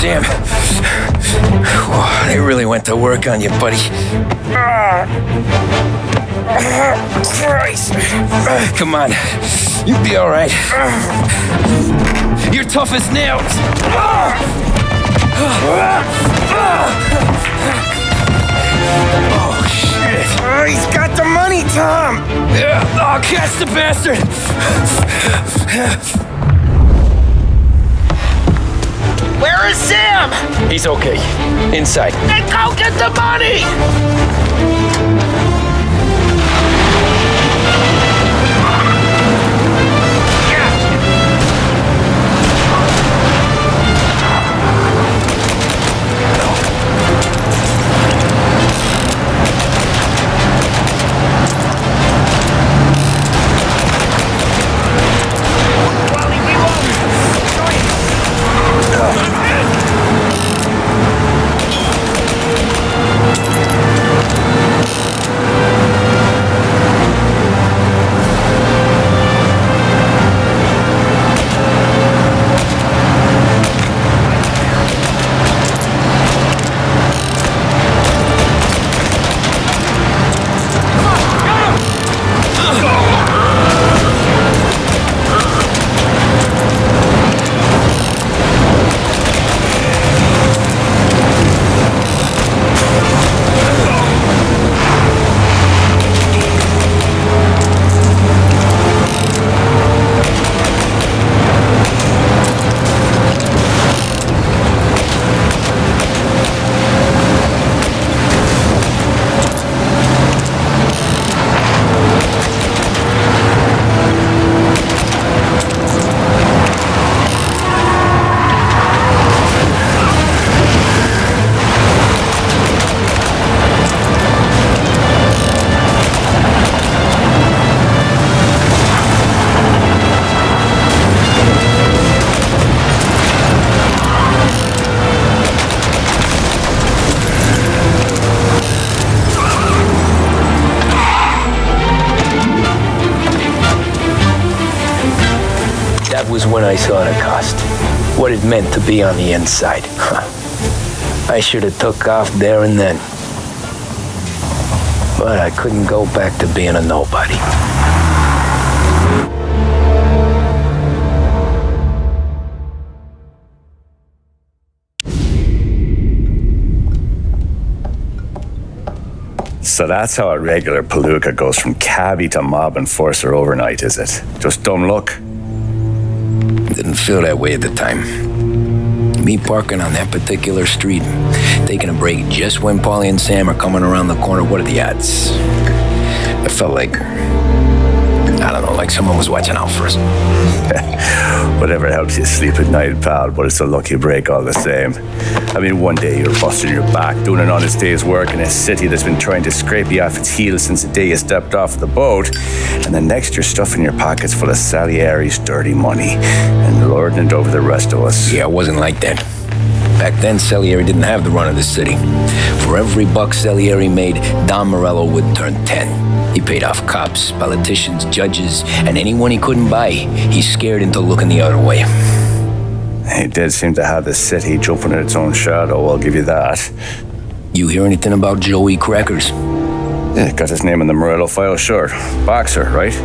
Sam, they really went to work on you, buddy. Christ. Come on, you'll be all right. You're tough as nails. Oh, shit. He's got the money, Tom. Oh, catch the bastard. Where is Sam? He's okay. Inside. Then go get the money! was when I saw the cost. What it meant to be on the inside. I should have took off there and then. But I couldn't go back to being a nobody. So that's how a regular palooka goes from cabbie to mob enforcer overnight, is it? Just dumb luck? Didn't feel that way at the time. Me parking on that particular street, taking a break just when Paulie and Sam are coming around the corner, what are the odds? I felt like, I don't know, like someone was watching out for us. Whatever helps you sleep at night, pal, but it's a lucky break all the same. I mean, one day you're busting your back, doing an honest day's work in a city that's been trying to scrape you off its heels since the day you stepped off the boat, and the next you're stuffing your pockets full of Salieri's dirty money and lording it over the rest of us. Yeah, it wasn't like that. Back then, Salieri didn't have the run of the city. For every buck Salieri made, Don Morello would turn 10. He paid off cops, politicians, judges, and anyone he couldn't buy, he scared into looking the other way. He did seem to have the city jumping at its own shadow, I'll give you that. You hear anything about Joey Crackers? Yeah, got his name in the Morello file, sure. Boxer, right?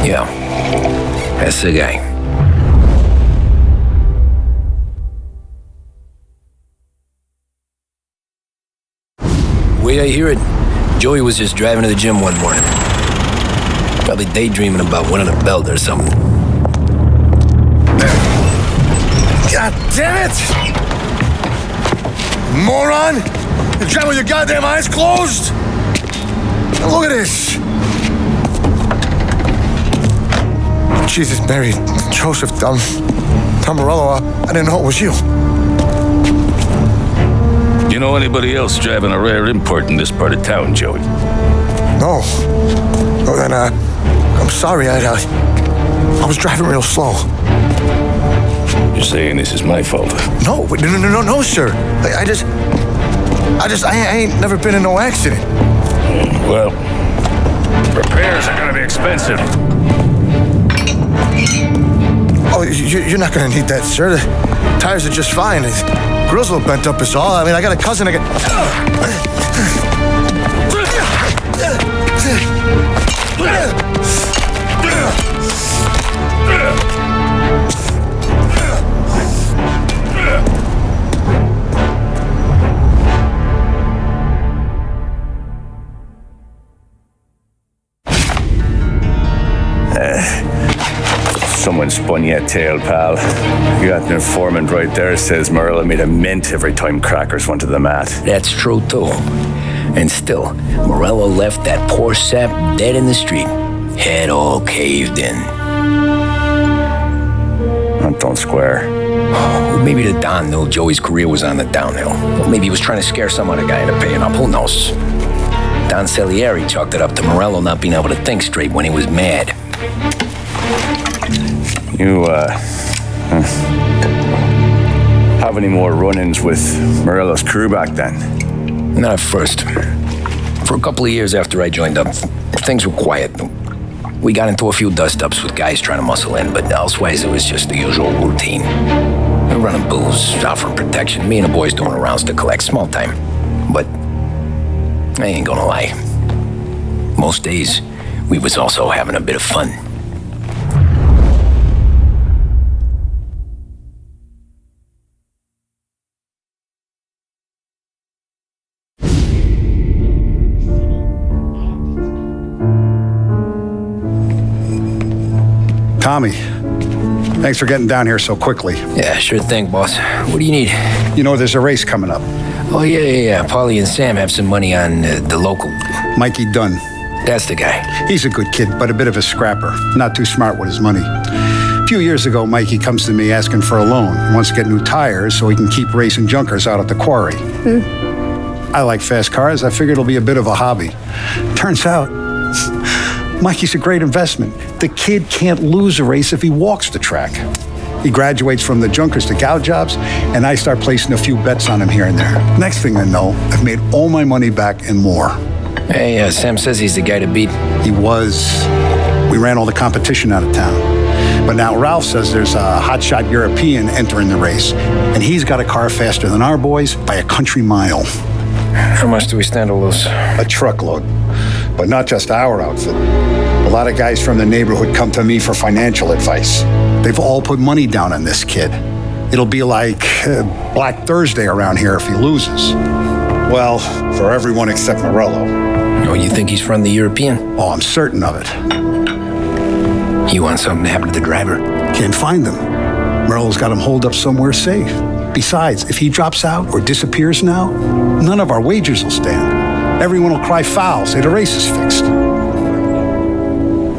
Yeah, that's the guy. The way I hear it, Joey was just driving to the gym one morning. Probably daydreaming about winning a belt or something. God damn it! Moron! You're driving with your goddamn eyes closed? Now look at this! Jesus, Mary, Joseph, Tom Morello, I didn't know it was you. You know anybody else driving a rare import in this part of town, Joey? No. Oh, then, I'm sorry, I was driving real slow. You're saying this is my fault? No, sir. I ain't never been in no accident. Well, repairs are gonna be expensive. Oh, you're not gonna need that, sir. The tires are just fine. The grill's a little bent up is all. I mean, I got a cousin Someone spun you a tale, pal. You got an informant right there says Morello made a mint every time Crackers went to the mat. That's true, too. And still, Morello left that poor sap dead in the street, head all caved in. That don't square. Oh, maybe the Don knew Joey's career was on the downhill. Or maybe he was trying to scare some other guy into paying up. Who knows? Don Salieri chalked it up to Morello not being able to think straight when he was mad. You, have any more run-ins with Morello's crew back then? Not at first. For a couple of years after I joined up, things were quiet. We got into a few dust-ups with guys trying to muscle in, but elsewise it was just the usual routine. We're running booze, offering protection, me and the boys doing the rounds to collect, small time. But I ain't gonna lie. Most days, we was also having a bit of fun. Tommy, thanks for getting down here so quickly. Yeah, sure thing, boss. What do you need? You know, there's a race coming up. Oh, yeah. Paulie and Sam have some money on the local. Mikey Dunn. That's the guy. He's a good kid, but a bit of a scrapper. Not too smart with his money. A few years ago, Mikey comes to me asking for a loan. He wants to get new tires so he can keep racing junkers out at the quarry. I like fast cars. I figured it'll be a bit of a hobby. Turns out, Mikey's a great investment. The kid can't lose a race if he walks the track. He graduates from the junkers to gout jobs, and I start placing a few bets on him here and there. Next thing I know, I've made all my money back and more. Hey, Sam says he's the guy to beat. He was. We ran all the competition out of town. But now Ralph says there's a hotshot European entering the race, and he's got a car faster than our boys by a country mile. How much do we stand to lose? A truckload. But not just our outfit. A lot of guys from the neighborhood come to me for financial advice. They've all put money down on this kid. It'll be like Black Thursday around here if he loses. Well, for everyone except Morello. Oh, you think he's from the European? Oh, I'm certain of it. You want something to happen to the driver? Can't find him. Morello's got him holed up somewhere safe. Besides, if he drops out or disappears now, none of our wagers will stand. Everyone will cry foul, say the race is fixed.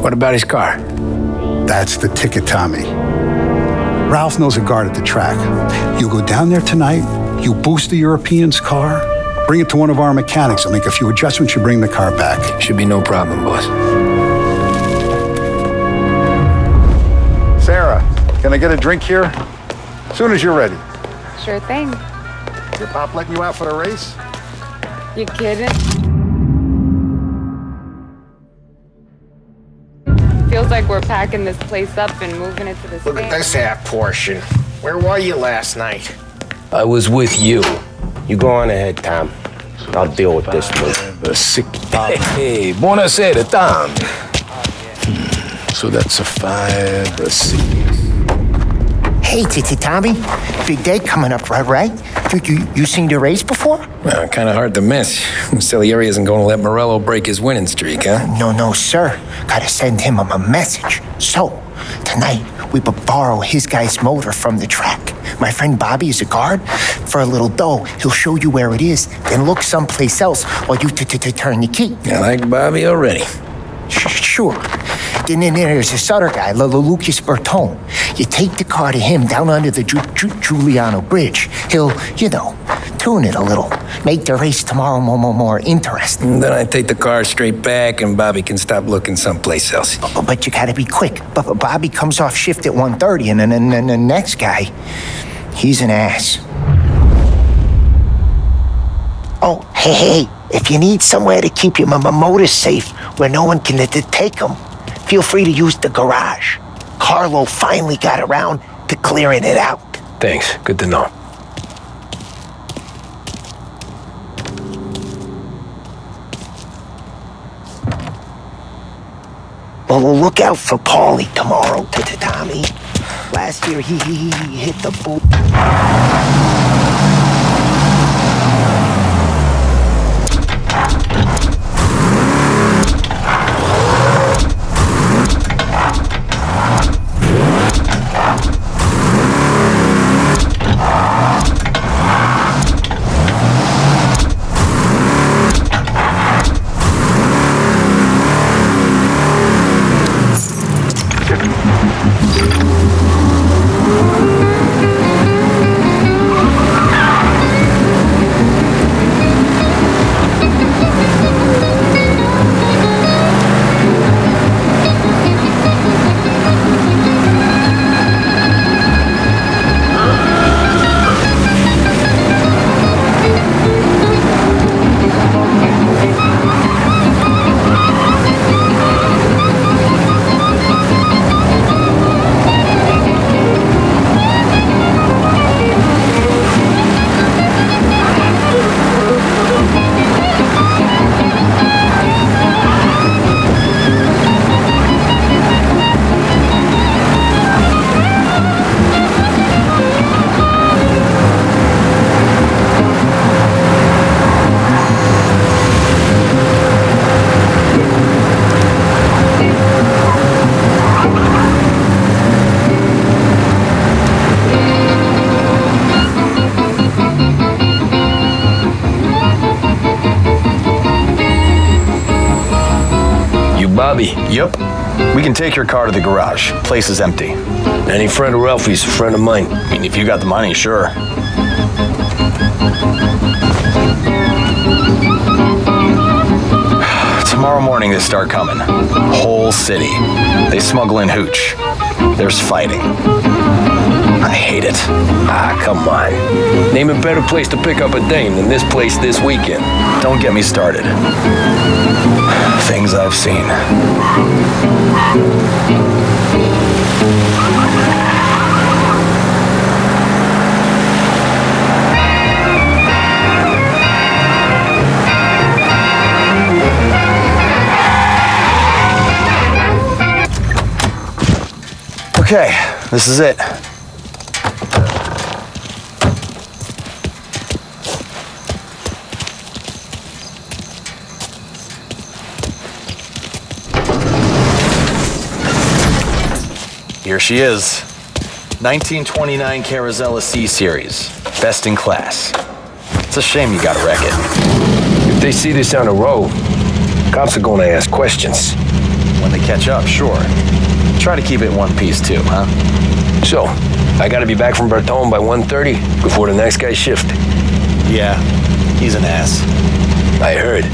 What about his car? That's the ticket, Tommy. Ralph knows a guard at the track. You go down there tonight, you boost the European's car, bring it to one of our mechanics. I'll make a few adjustments, you bring the car back. Should be no problem, boss. Sarah, can I get a drink here? As soon as you're ready. Sure thing. Your pop letting you out for the race? You kidding? Feels like we're packing this place up and moving it to the Look at this half portion. Where were you last night? I was with you. You go on ahead, Tom. I'll deal with this one. Hey, buonasera, Tom. So that's a 5, a 6. Hey, Tommy. Big day coming up, right? You seen the race before? Well, kind of hard to miss. Salieri isn't going to let Morello break his winning streak, huh? No, sir. Gotta send him a message. So, tonight, we borrow his guy's motor from the track. My friend Bobby is a guard. For a little dough, he'll show you where it is, then look someplace else while you turn the key. I like Bobby already. Sure. Then there's this other guy, Lucas Bertone. You take the car to him down under the Giuliano Bridge. He'll, tune it a little. Make the race tomorrow more interesting. And then I take the car straight back and Bobby can stop looking someplace else. But you gotta be quick. But Bobby comes off shift at 1:30 and then the next guy, he's an ass. Oh, hey, if you need somewhere to keep your motor safe where no one can take them, feel free to use the garage. Carlo finally got around to clearing it out. Thanks, good to know. Well, look out for Paulie tomorrow, Tommy. Last year, he hit the boot. Bobby. Yep. We can take your car to the garage. Place is empty. Any friend of Ralphie's a friend of mine. I mean, if you got the money, sure. Tomorrow morning they start coming. Whole city. They smuggle in hooch. There's fighting. I hate it. Ah, come on. Name a better place to pick up a dame than this place this weekend. Don't get me started. Things I've seen. Okay, this is it. Here she is. 1929 Carazella C-Series. Best in class. It's a shame you gotta wreck it. If they see this on the road, cops are gonna ask questions. When they catch up, sure. Try to keep it in one piece too, huh? So, I gotta be back from Bertone by 1:30 before the next guy's shift. Yeah, he's an ass. I heard.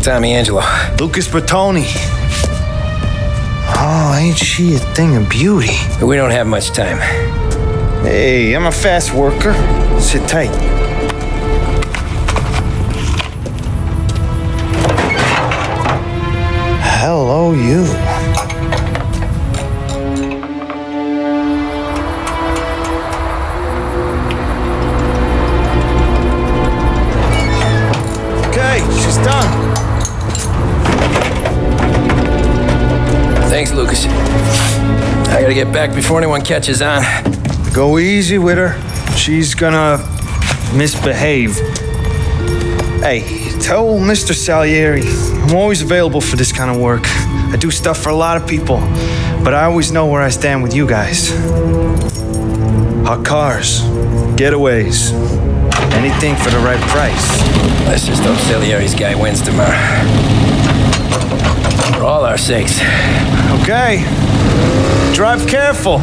Tommy Angelo. Lucas Bertoni. Oh, ain't she a thing of beauty? We don't have much time. Hey, I'm a fast worker. Sit tight. Hello, you. Okay, she's done. Thanks, Lucas. I gotta get back before anyone catches on. Go easy with her. She's gonna misbehave. Hey, tell Mr. Salieri I'm always available for this kind of work. I do stuff for a lot of people, but I always know where I stand with you guys. Hot cars, getaways, anything for the right price. Let's just hope Salieri's guy wins tomorrow. For all our sakes. Okay. Drive careful.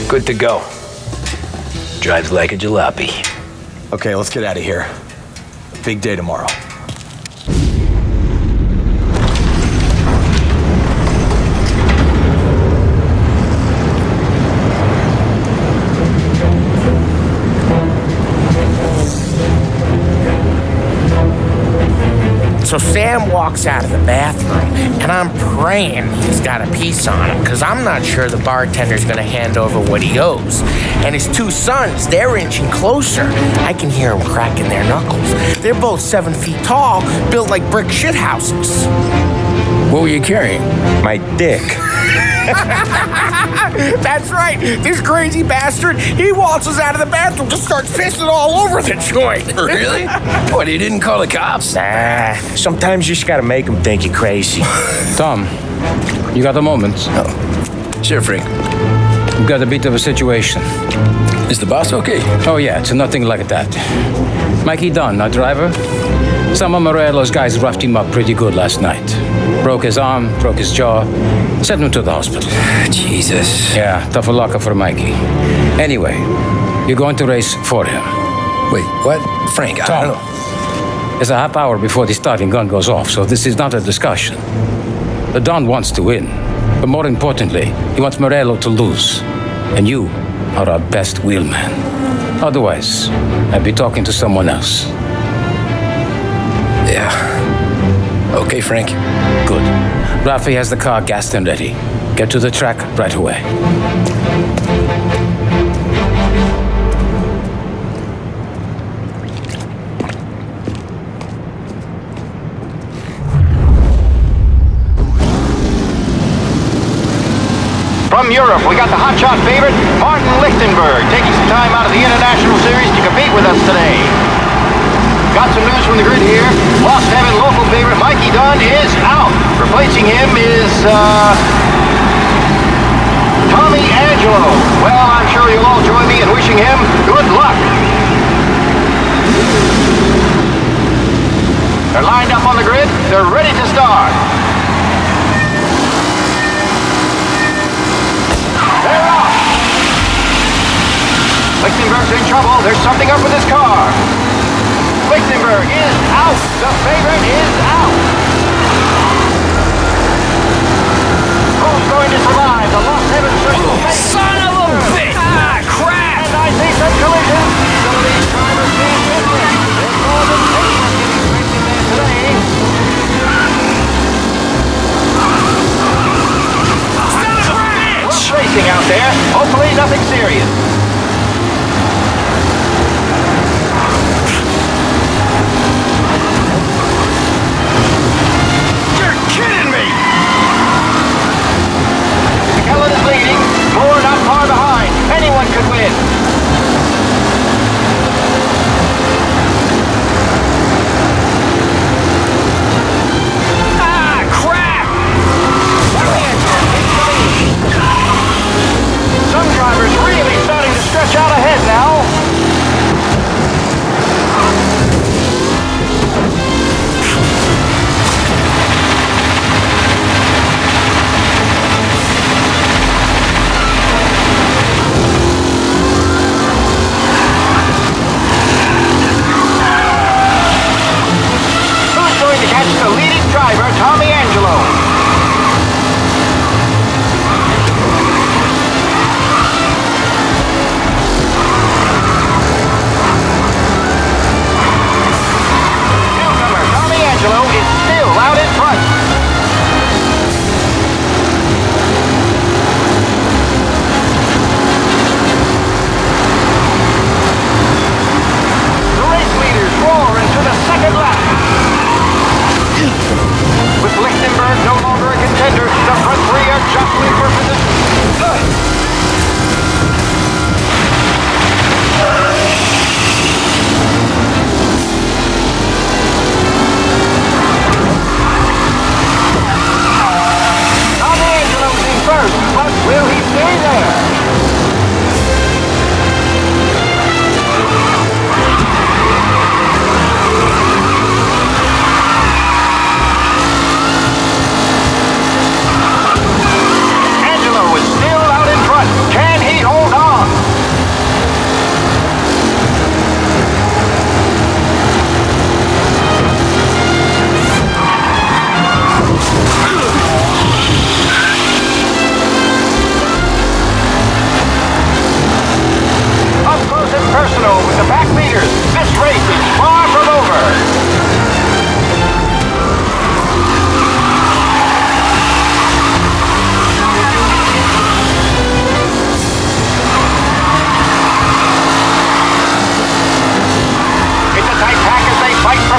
Good to go. Drives like a jalopy. Okay, let's get out of here. Big day tomorrow. So Sam walks out of the bathroom, and I'm praying he's got a piece on him, because I'm not sure the bartender's gonna hand over what he owes. And his two sons, they're inching closer. I can hear them cracking their knuckles. They're both 7 feet tall, built like brick shithouses. What were you carrying? My dick. That's right. This crazy bastard, he waltzes out of the bathroom, just starts pissing all over the joint. Really? What, he didn't call the cops? Nah, sometimes you just gotta make them think you're crazy. Tom, you got a moment? Oh, sure, Frank. We've got a bit of a situation. Is the boss okay? Oh yeah, it's nothing like that. Mikey Dunn, our driver. Some of Morello's guys roughed him up pretty good last night. Broke his arm, broke his jaw, sent him to the hospital. Jesus. Yeah, tough luck for Mikey. Anyway, you're going to race for him. Wait, what? Frank, I Tom, don't know. it's a half hour before the starting gun goes off, so this is not a discussion. The Don wants to win, but more importantly, he wants Morello to lose. And you are our best wheelman. Otherwise, I'd be talking to someone else. Yeah. Okay, Frank. Good. Rafi has the car gassed and ready. Get to the track right away. From Europe, we got the hotshot favorite, Martin Lichtenberg, taking some time out of the International Series to compete with us today. Got some news from the grid here. Lost Heaven local favorite Mikey Dunn is out. Replacing him is, Tommy Angelo. Well, I'm sure you'll all join me in wishing him good luck. They're lined up on the grid. They're ready to start. They're off. Lichtenberg's in trouble. There's something up with his car. Lichtenberg is out. The favorite is out. Who's going to survive the Lost Heaven Circle? Son of a bitch! Ah, crap! And I see some collisions. Some of these drivers being business. They're more than capable of getting racing there today. Son of a bitch! What's racing out there? Hopefully nothing serious. Kidding me! Helen is leading. Moore not far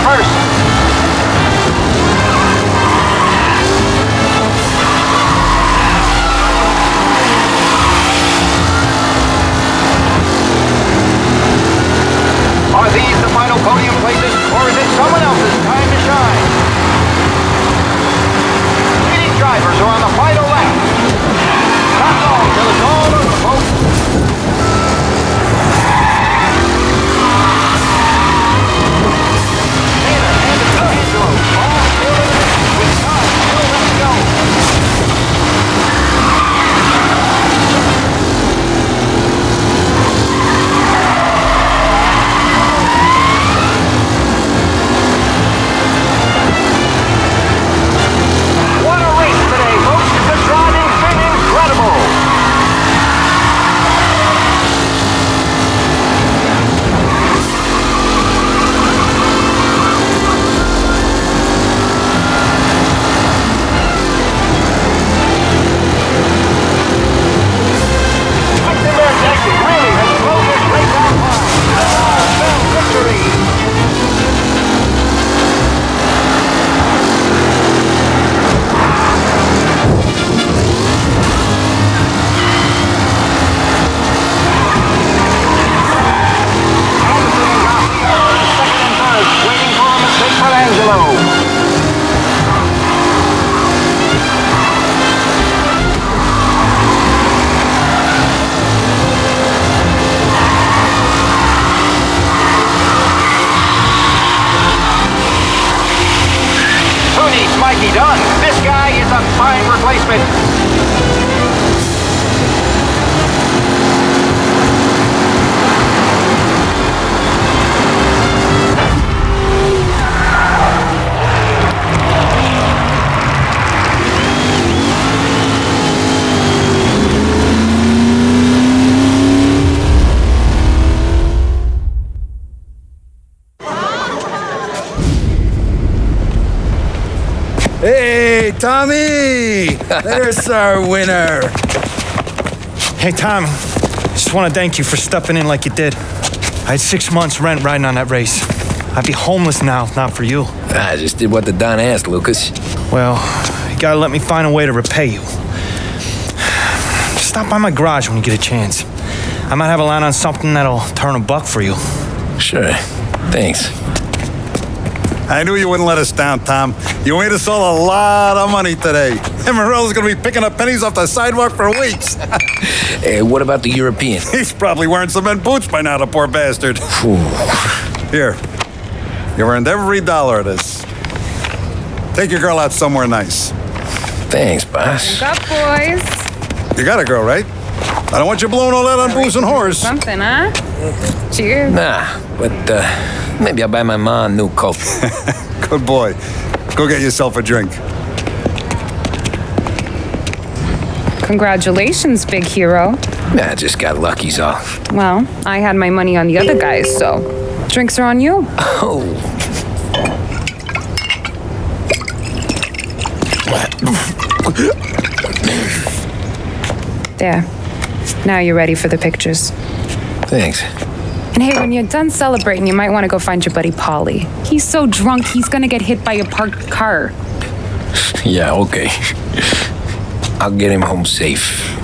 first. Are these the final podium places, or is it someone else's time to shine? Leading drivers are on the final lap. Not long till it's all over, folks. Taylor and Angelo, all still in the mix, with time still left to go. What a race today, folks. The driving's been incredible. Lichtenberg's exit really has blown this race out wide. Bell victory. Waiting for a mistake from Angelo. Who needs Mikey Dunn? This guy is a fine replacement. Hey, Tommy! There's our winner. Hey, Tommy. Just want to thank you for stepping in like you did. I had 6 months rent riding on that race. I'd be homeless now if not for you. I just did what the Don asked, Lucas. Well, you gotta let me find a way to repay you. Just stop by my garage when you get a chance. I might have a line on something that'll turn $1 for you. Sure. Thanks. I knew you wouldn't let us down, Tom. You made us all a lot of money today. And Morello's gonna be picking up pennies off the sidewalk for weeks. Hey, what about the European? He's probably wearing cement boots by now, the poor bastard. Here. You earned every dollar of this. Take your girl out somewhere nice. Thanks, boss. Wake up, boys. You got a girl, right? I don't want you blowing all that on booze and whores. Something, huh? Cheers. Nah, but maybe I'll buy my mom a new coat. Good boy. Go get yourself a drink. Congratulations, big hero. Nah, just got lucky's all. Well, I had my money on the other guys, so drinks are on you. Oh. There. Now you're ready for the pictures. Thanks. And hey, when you're done celebrating, you might want to go find your buddy Polly. He's so drunk, he's gonna get hit by a parked car. Yeah, okay. I'll get him home safe.